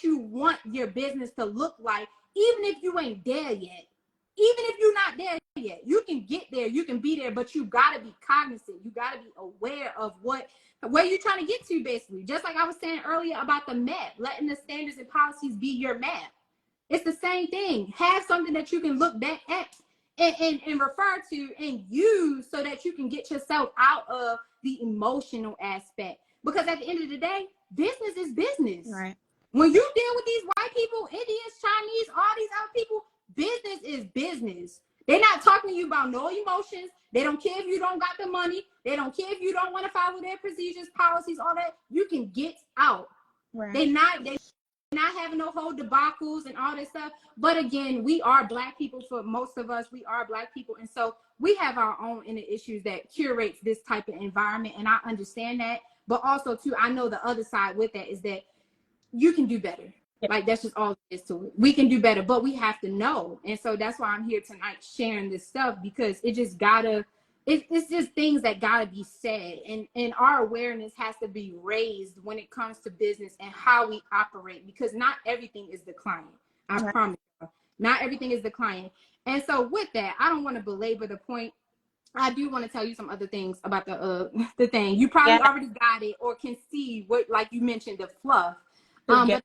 you want your business to look like, even if you ain't there yet. Even if you're not there yet, you can get there, you can be there, but you gotta be cognizant. You gotta be aware of where you're trying to get to, basically. Just like I was saying earlier about the map, letting the standards and policies be your map. It's the same thing. Have something that you can look back at and refer to and use so that you can get yourself out of the emotional aspect. Because at the end of the day, business is business. Right. When you deal with these white people, Indians, Chinese, all these other people, business is business. They're not talking to you about no emotions. They don't care if you don't got the money. They don't care if you don't want to follow their procedures, policies, all that. You can get out. Right. They're not having no whole debacles and all this stuff. But again, we are Black people. For most of us, we are Black people. And so we have our own inner issues that curates this type of environment. And I understand that. But also, too, I know the other side with that is that you can do better. Like, that's just all there is to it. We can do better, but we have to know. And so that's why I'm here tonight sharing this stuff, because it just it's just things that gotta be said. And our awareness has to be raised when it comes to business and how we operate, because not everything is the client. I promise you. Not everything is the client. And so with that, I don't want to belabor the point. I do want to tell you some other things about the thing. You probably already got it or can see what, like you mentioned, the fluff. But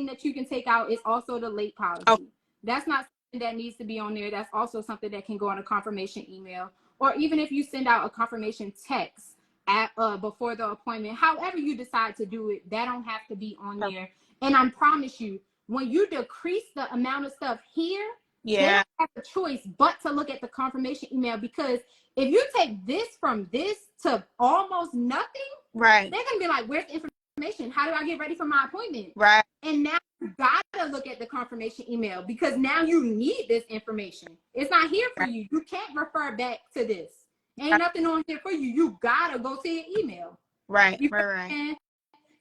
that you can take out is also the late policy. That's not something that needs to be on there. That's also something that can go on a confirmation email, or even if you send out a confirmation text at before the appointment. However you decide to do it, that don't have to be on there. And I promise you, when you decrease the amount of stuff here, they don't have a choice but to look at the confirmation email, because if you take this from this to almost nothing, they're gonna be like, where's the information? How do I get ready for my appointment? Right. And now you gotta look at the confirmation email, because now you need this information. It's not here for you. You can't refer back to this. Ain't nothing on here for you. You gotta go to your email. Right. Right.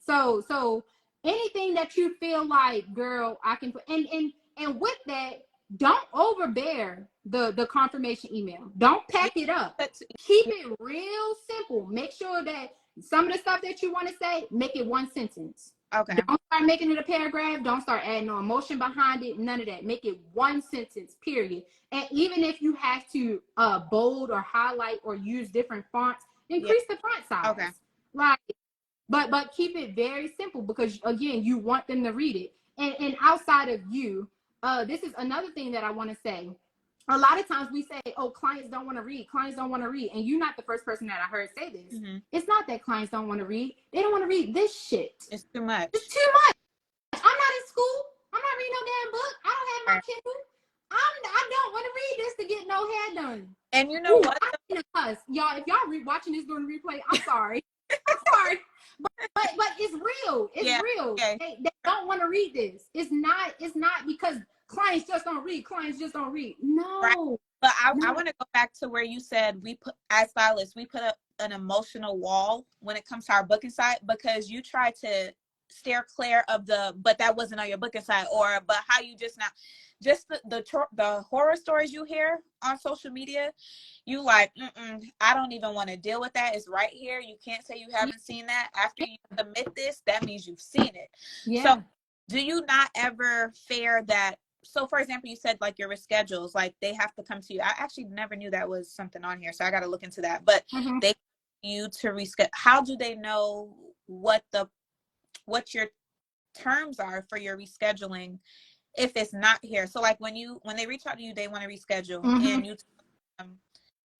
So anything that you feel like, girl, I can put, and with that, don't overbear the confirmation email. Don't pack it up. Keep it real simple. Make sure that some of the stuff that you want to say, make it one sentence. Okay. Don't start making it a paragraph. Don't start adding no emotion behind it. None of that. Make it one sentence, period. And even if you have to bold or highlight or use different fonts, increase the font size. Okay. Like, but keep it very simple, because again, you want them to read it. And outside of you, this is another thing that I want to say. A lot of times we say, oh, clients don't want to read. Clients don't want to read. And you're not the first person that I heard say this. Mm-hmm. It's not that clients don't want to read. They don't want to read this shit. It's too much. It's too much. I'm not in school. I'm not reading no damn book. I don't have my Kindle. I don't want to read this to get no hair done. And you know what? Y'all, if y'all watching this during the replay, I'm sorry. I'm sorry. But it's real. It's real. Okay. They don't want to read this. It's not because clients just don't read. Clients just don't read. No. Right. But I want to go back to where you said as stylists, we put up an emotional wall when it comes to our booking site, because you try to steer clear of but that wasn't on your booking site, but how you just the horror stories you hear on social media, you like, I don't even want to deal with that. It's right here. You can't say you haven't seen that. After you submit this, that means you've seen it. Yeah. So do you not ever fear that? So for example, you said like your schedules, like they have to come to you. I actually never knew that was something on here, so I got to look into that. But they you to reschedule. How do they know what your terms are for your rescheduling if it's not here. So like when they reach out to you, they want to reschedule, and you tell them,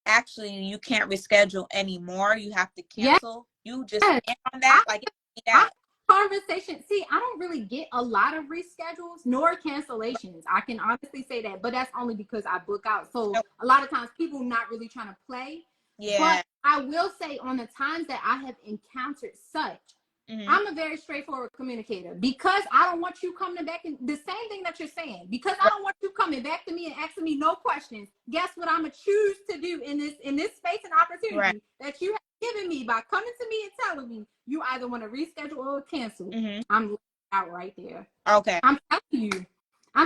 actually you can't reschedule anymore, you have to cancel. You just stand on that, like that conversation. See, I don't really get a lot of reschedules nor cancellations. I can honestly say that, but that's only because I book out. So a lot of times people not really trying to play. Yeah. But I will say on the times that I have encountered such, I'm a very straightforward communicator, because I don't want you coming back and the same thing that you're saying, because I don't want you coming back to me and asking me no questions. Guess what I'm gonna choose to do in this space and opportunity that you have given me by coming to me and telling me you either want to reschedule or cancel. I'm out right there. Okay. I'm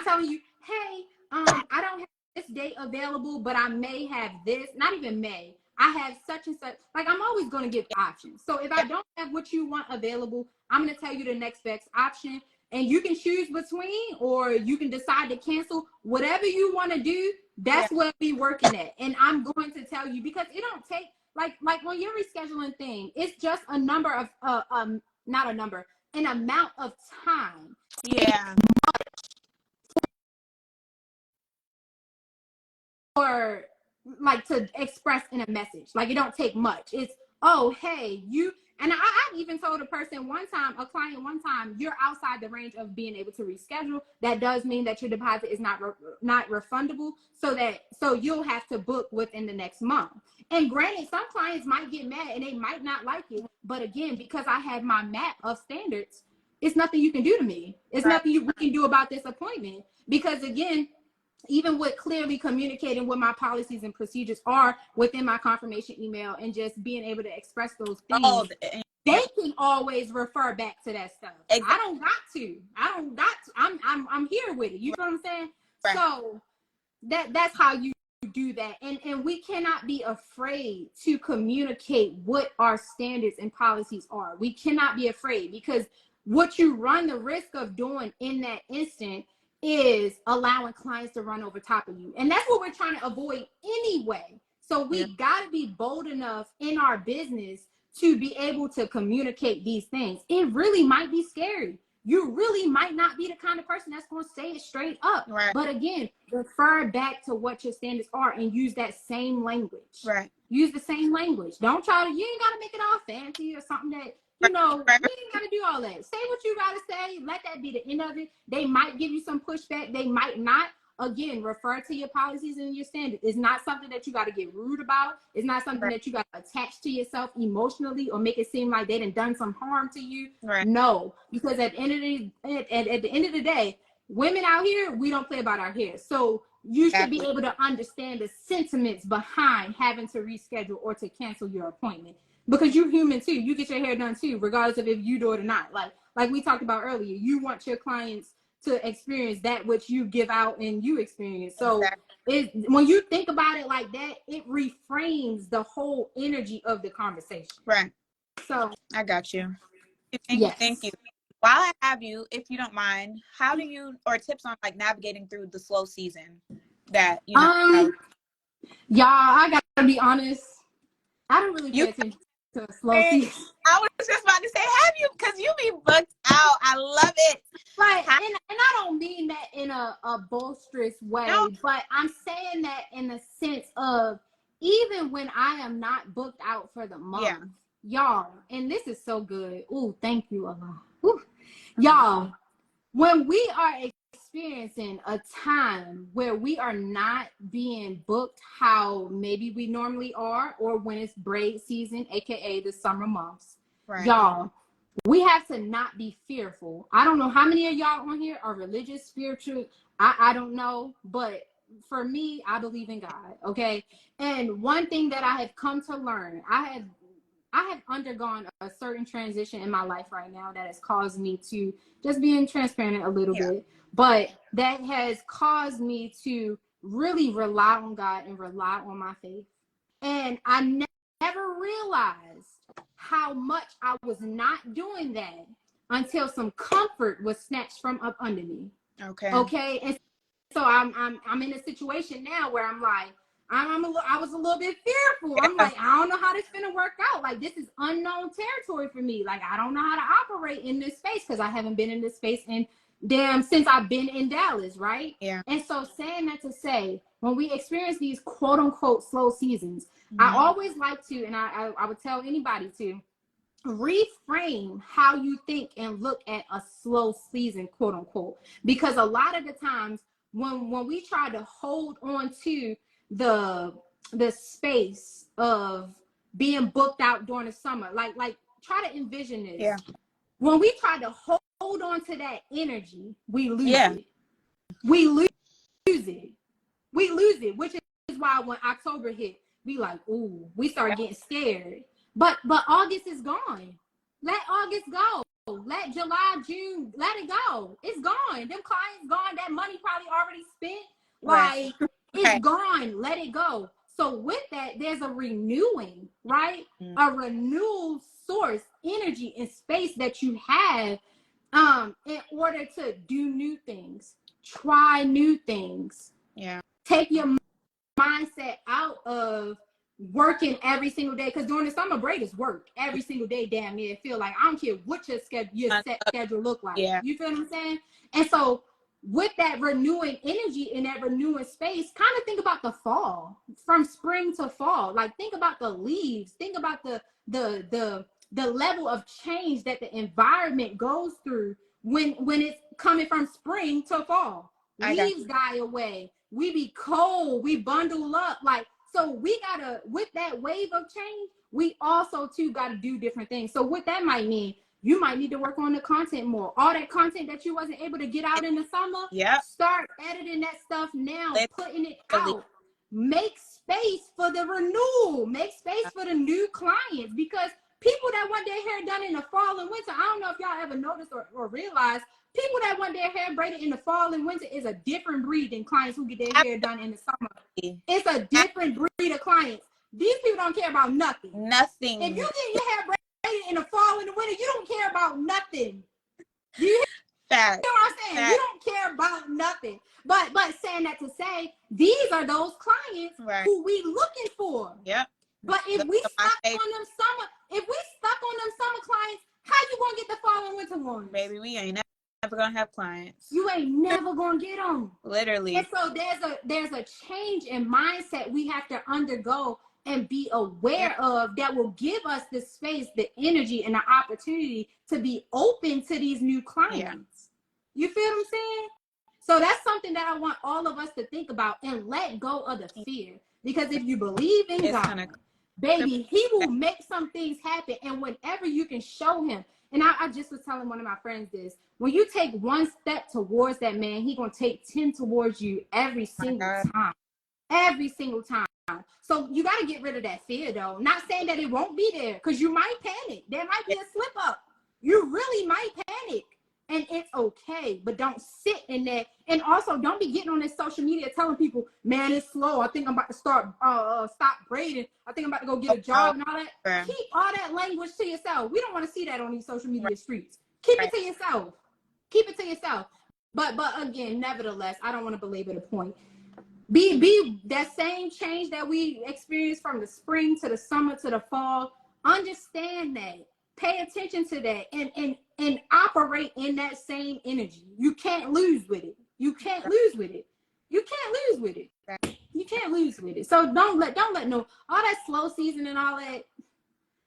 telling you, hey, I don't have this date available, but I may have this. Not even may. I have such and such. Like, I'm always going to give options. So if I don't have what you want available, I'm going to tell you the next best option. And you can choose between, or you can decide to cancel. Whatever you want to do, that's what we working at. And I'm going to tell you, because it don't take, like when you're rescheduling thing, it's just a number of, not a number, an amount of time. Yeah. Or like to express in a message. Like, it don't take much. It's, oh, hey, you, and I've even told a client one time, you're outside the range of being able to reschedule. That does mean that your deposit is not refundable. So you'll have to book within the next month. And granted, some clients might get mad and they might not like it. But again, because I have my map of standards, it's nothing you can do to me. It's nothing we can do about this appointment. Because again, even with clearly communicating what my policies and procedures are within my confirmation email and just being able to express those things, they can always refer back to that stuff. Exactly. I don't got to. I'm here with it. You know what I'm saying? Right. So that's how you do that. And we cannot be afraid to communicate what our standards and policies are. We cannot be afraid, because what you run the risk of doing in that instant is allowing clients to run over top of you. And that's what we're trying to avoid anyway. So we got to be bold enough in our business to be able to communicate these things. It really might be scary. You really might not be the kind of person that's going to say it straight up. Right. But again, refer back to what your standards are and use that same language. Right. Use the same language. Don't try to, you ain't got to make it all fancy or something that, you know, you ain't got to do all that. Say what you got to say. Let that be the end of it. They might give you some pushback. They might not. Again, refer to your policies and your standards. It's not something that you got to get rude about. It's not something that you got to attach to yourself emotionally or make it seem like they done some harm to you. Right. No, because at the end of the day, women out here, we don't play about our hair. So you should be able to understand the sentiments behind having to reschedule or to cancel your appointment, because you're human too. You get your hair done too, regardless of if you do it or not. Like we talked about earlier, you want your clients to experience that which you give out and you experience. So when you think about it like that, it reframes the whole energy of the conversation. Right. So I got you. Thank you. While I have you, if you don't mind, how do you, or tips on like navigating through the slow season that you know? Y'all, I gotta be honest, I don't really pay attention to the slow season. I was just about to say, have you? Because you be booked out. I love it. Right. And I don't mean that in a boisterous way, but I'm saying that in the sense of, even when I am not booked out for the month, y'all, and this is so good. Ooh, thank you, Allah. Ooh. Y'all, when we are experiencing a time where we are not being booked how maybe we normally are, or when it's braid season, aka the summer months, y'all, we have to not be fearful. I don't know how many of y'all on here are religious, spiritual. I don't know, but for me, I believe in God. Okay. And one thing that I have come to learn, I have undergone a certain transition in my life right now that has caused me to, just being transparent a little bit, but that has caused me to really rely on God and rely on my faith. And I never realized how much I was not doing that until some comfort was snatched from up under me. Okay. And so I'm in a situation now where I'm like, I was a little bit fearful. I'm like, I don't know how this finna work out. Like, this is unknown territory for me. Like, I don't know how to operate in this space because I haven't been in this space since I've been in Dallas, right? Yeah. And so saying that to say, when we experience these quote unquote slow seasons, I always like to, and I would tell anybody to reframe how you think and look at a slow season, quote unquote, because a lot of the times when we try to hold on to the space of being booked out during the summer, like try to envision this. Yeah. When we try to hold on to that energy, we lose Yeah. it. We lose it. We lose it, which is why when October hit, we like, ooh, we start getting scared. But August is gone. Let August go. Let July, June, let it go. It's gone. Them clients gone. That money probably already spent. Like, Right. it's gone. Let it go. So with that, there's a renewing, right? A renewal source, energy, and space that you have in order to do new things, try new things. Yeah. Take your mindset out of working every single day, because during the summer break is work every single day. Damn near feel like I don't care what your set schedule look like. Yeah. You feel what I'm saying? And so with that renewing energy in that renewing space, kind of think about the fall, from spring to fall. Like, think about the leaves, think about the level of change that the environment goes through when it's coming from spring to fall. Leaves die away, we be cold, we bundle up. Like, so we gotta, with that wave of change, we also too gotta do different things. So what that might mean, you might need to work on the content more. All that content that you wasn't able to get out in the summer, start editing that stuff now, putting it out. Make space for the renewal, make space for the new clients, because people that want their hair done in the fall and winter, I don't know if y'all ever noticed or realized, people that want their hair braided in the fall and winter is a different breed than clients who get their hair done in the summer. It's a different breed of clients. These people don't care about nothing. Nothing. If you get your hair braided in the fall and the winter, you don't care about nothing. Do you hear what I'm saying? You don't care about nothing. But saying that to say, these are those clients who we looking for. Yep. But if we stuck on them summer clients, how you gonna get the fall and winter ones? Baby, we ain't never gonna have clients. You ain't never gonna get them. Literally. And so there's a change in mindset we have to undergo and be aware of, that will give us the space, the energy, and the opportunity to be open to these new clients. You feel what I'm saying? So that's something that I want all of us to think about and let go of the fear. Because if you believe in God, baby, he will make some things happen. And whenever you can show him, and I just was telling one of my friends this, when you take one step towards that man, he gonna take 10 towards you every single time. Every single time. So you got to get rid of that fear, though. Not saying that it won't be there, because you might panic. There might be a slip up. You really might panic. And it's okay, but don't sit in that. And also, don't be getting on this social media telling people, man, it's slow. I think I'm about to stop braiding. I think I'm about to go get a job and all that. Keep all that language to yourself. We don't want to see that on these social media streets. Keep it to yourself. Keep it to yourself. But again, nevertheless, I don't want to belabor the point. Be that same change that we experienced from the spring to the summer to the fall. Understand that. Pay attention to that and operate in that same energy. You can't lose with it. You can't lose with it. You can't lose with it. You can't lose with it. So don't let no all that slow season and all that.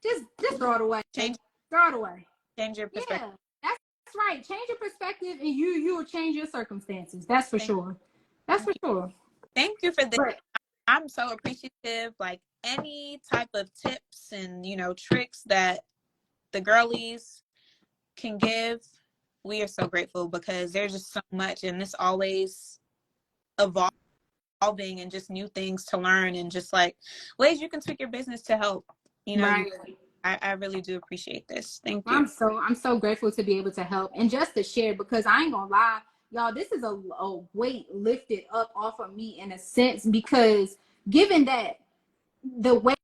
Just throw it away. Throw it away. Change your perspective. Yeah, that's right. Change your perspective, and you will change your circumstances. That's for sure. That's for sure. Thank you for this. I'm so appreciative. Like, any type of tips and tricks that the girlies can give, we are so grateful, because there's just so much, and it's always evolving and just new things to learn, and just like ways you can tweak your business to help. I really do appreciate this. Thank you. I'm so grateful to be able to help and just to share, because I ain't gonna lie, y'all, this is a weight lifted up off of me in a sense, because given that the way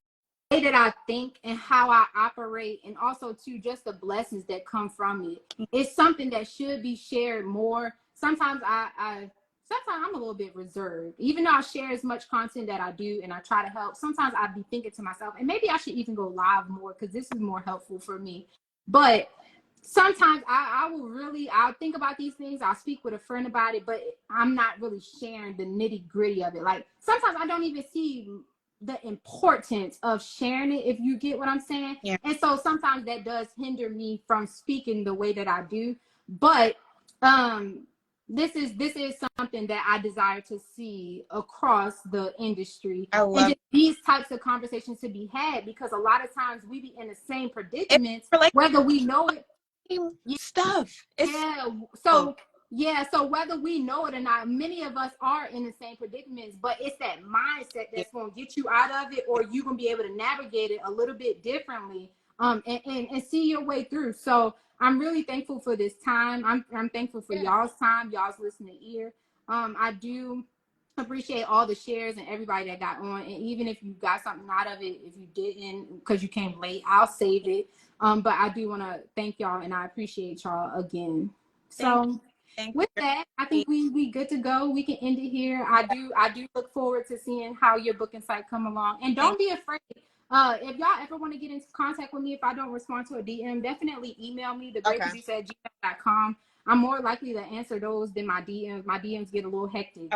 that I think and how I operate, and also too just the blessings that come from it, it's something that should be shared more. Sometimes I sometimes I'm a little bit reserved. Even though I share as much content that I do and I try to help, sometimes I'd be thinking to myself, and maybe I should even go live more because this is more helpful for me. But sometimes I'll think about these things. I'll speak with a friend about it, but I'm not really sharing the nitty gritty of it. Like sometimes I don't even see the importance of sharing it, if you get what I'm saying. Yeah. And so sometimes that does hinder me from speaking the way that I do. But this is something that I desire to see across the industry, and just these types of conversations to be had, because a lot of times we be in the same predicaments, like, whether we know it. Stuff. So whether we know it or not, many of us are in the same predicaments, but it's that mindset that's going to get you out of it, or you're going to be able to navigate it a little bit differently, and see your way through. So I'm really thankful for this time. I'm thankful for y'all's time, y'all's listening ear. I do appreciate all the shares and everybody that got on, and even if you got something out of it, if you didn't because you came late, I'll save it. But I do want to thank y'all, and I appreciate y'all again. So with that, I think we good to go. We can end it here. I do look forward to seeing how your booking site come along, and don't be afraid. If y'all ever want to get into contact with me, if I don't respond to a DM, definitely email me, thegreatproducer@gmail.com. I'm more likely to answer those than my DMs. My DMs get a little hectic,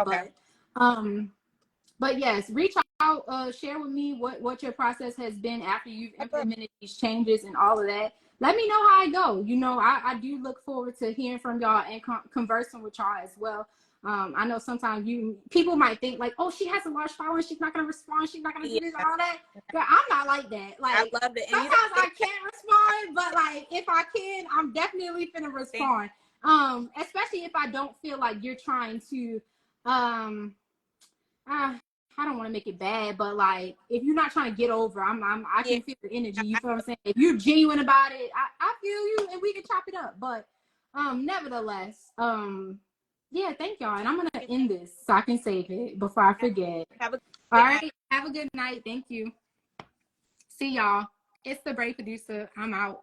but yes, reach out, share with me what your process has been after you've implemented these changes and all of that. Let me know how I go. You know, I do look forward to hearing from y'all and conversing with y'all as well. I know sometimes people might think like, oh, she has a large following, she's not gonna respond, she's not gonna do this and all that. But I'm not like that. Like, I love it. Sometimes I can't respond, but like if I can, I'm definitely finna respond. Especially if I don't feel like you're trying to I don't want to make it bad, but like if you're not trying to get over, I can feel the energy. You feel what I'm saying? If you're genuine about it, I feel you, and we can chop it up. But nevertheless, yeah, thank y'all, and I'm gonna end this so I can save it before I forget. All right, have a good night. Thank you. See y'all. It's the Brave Producer. I'm out.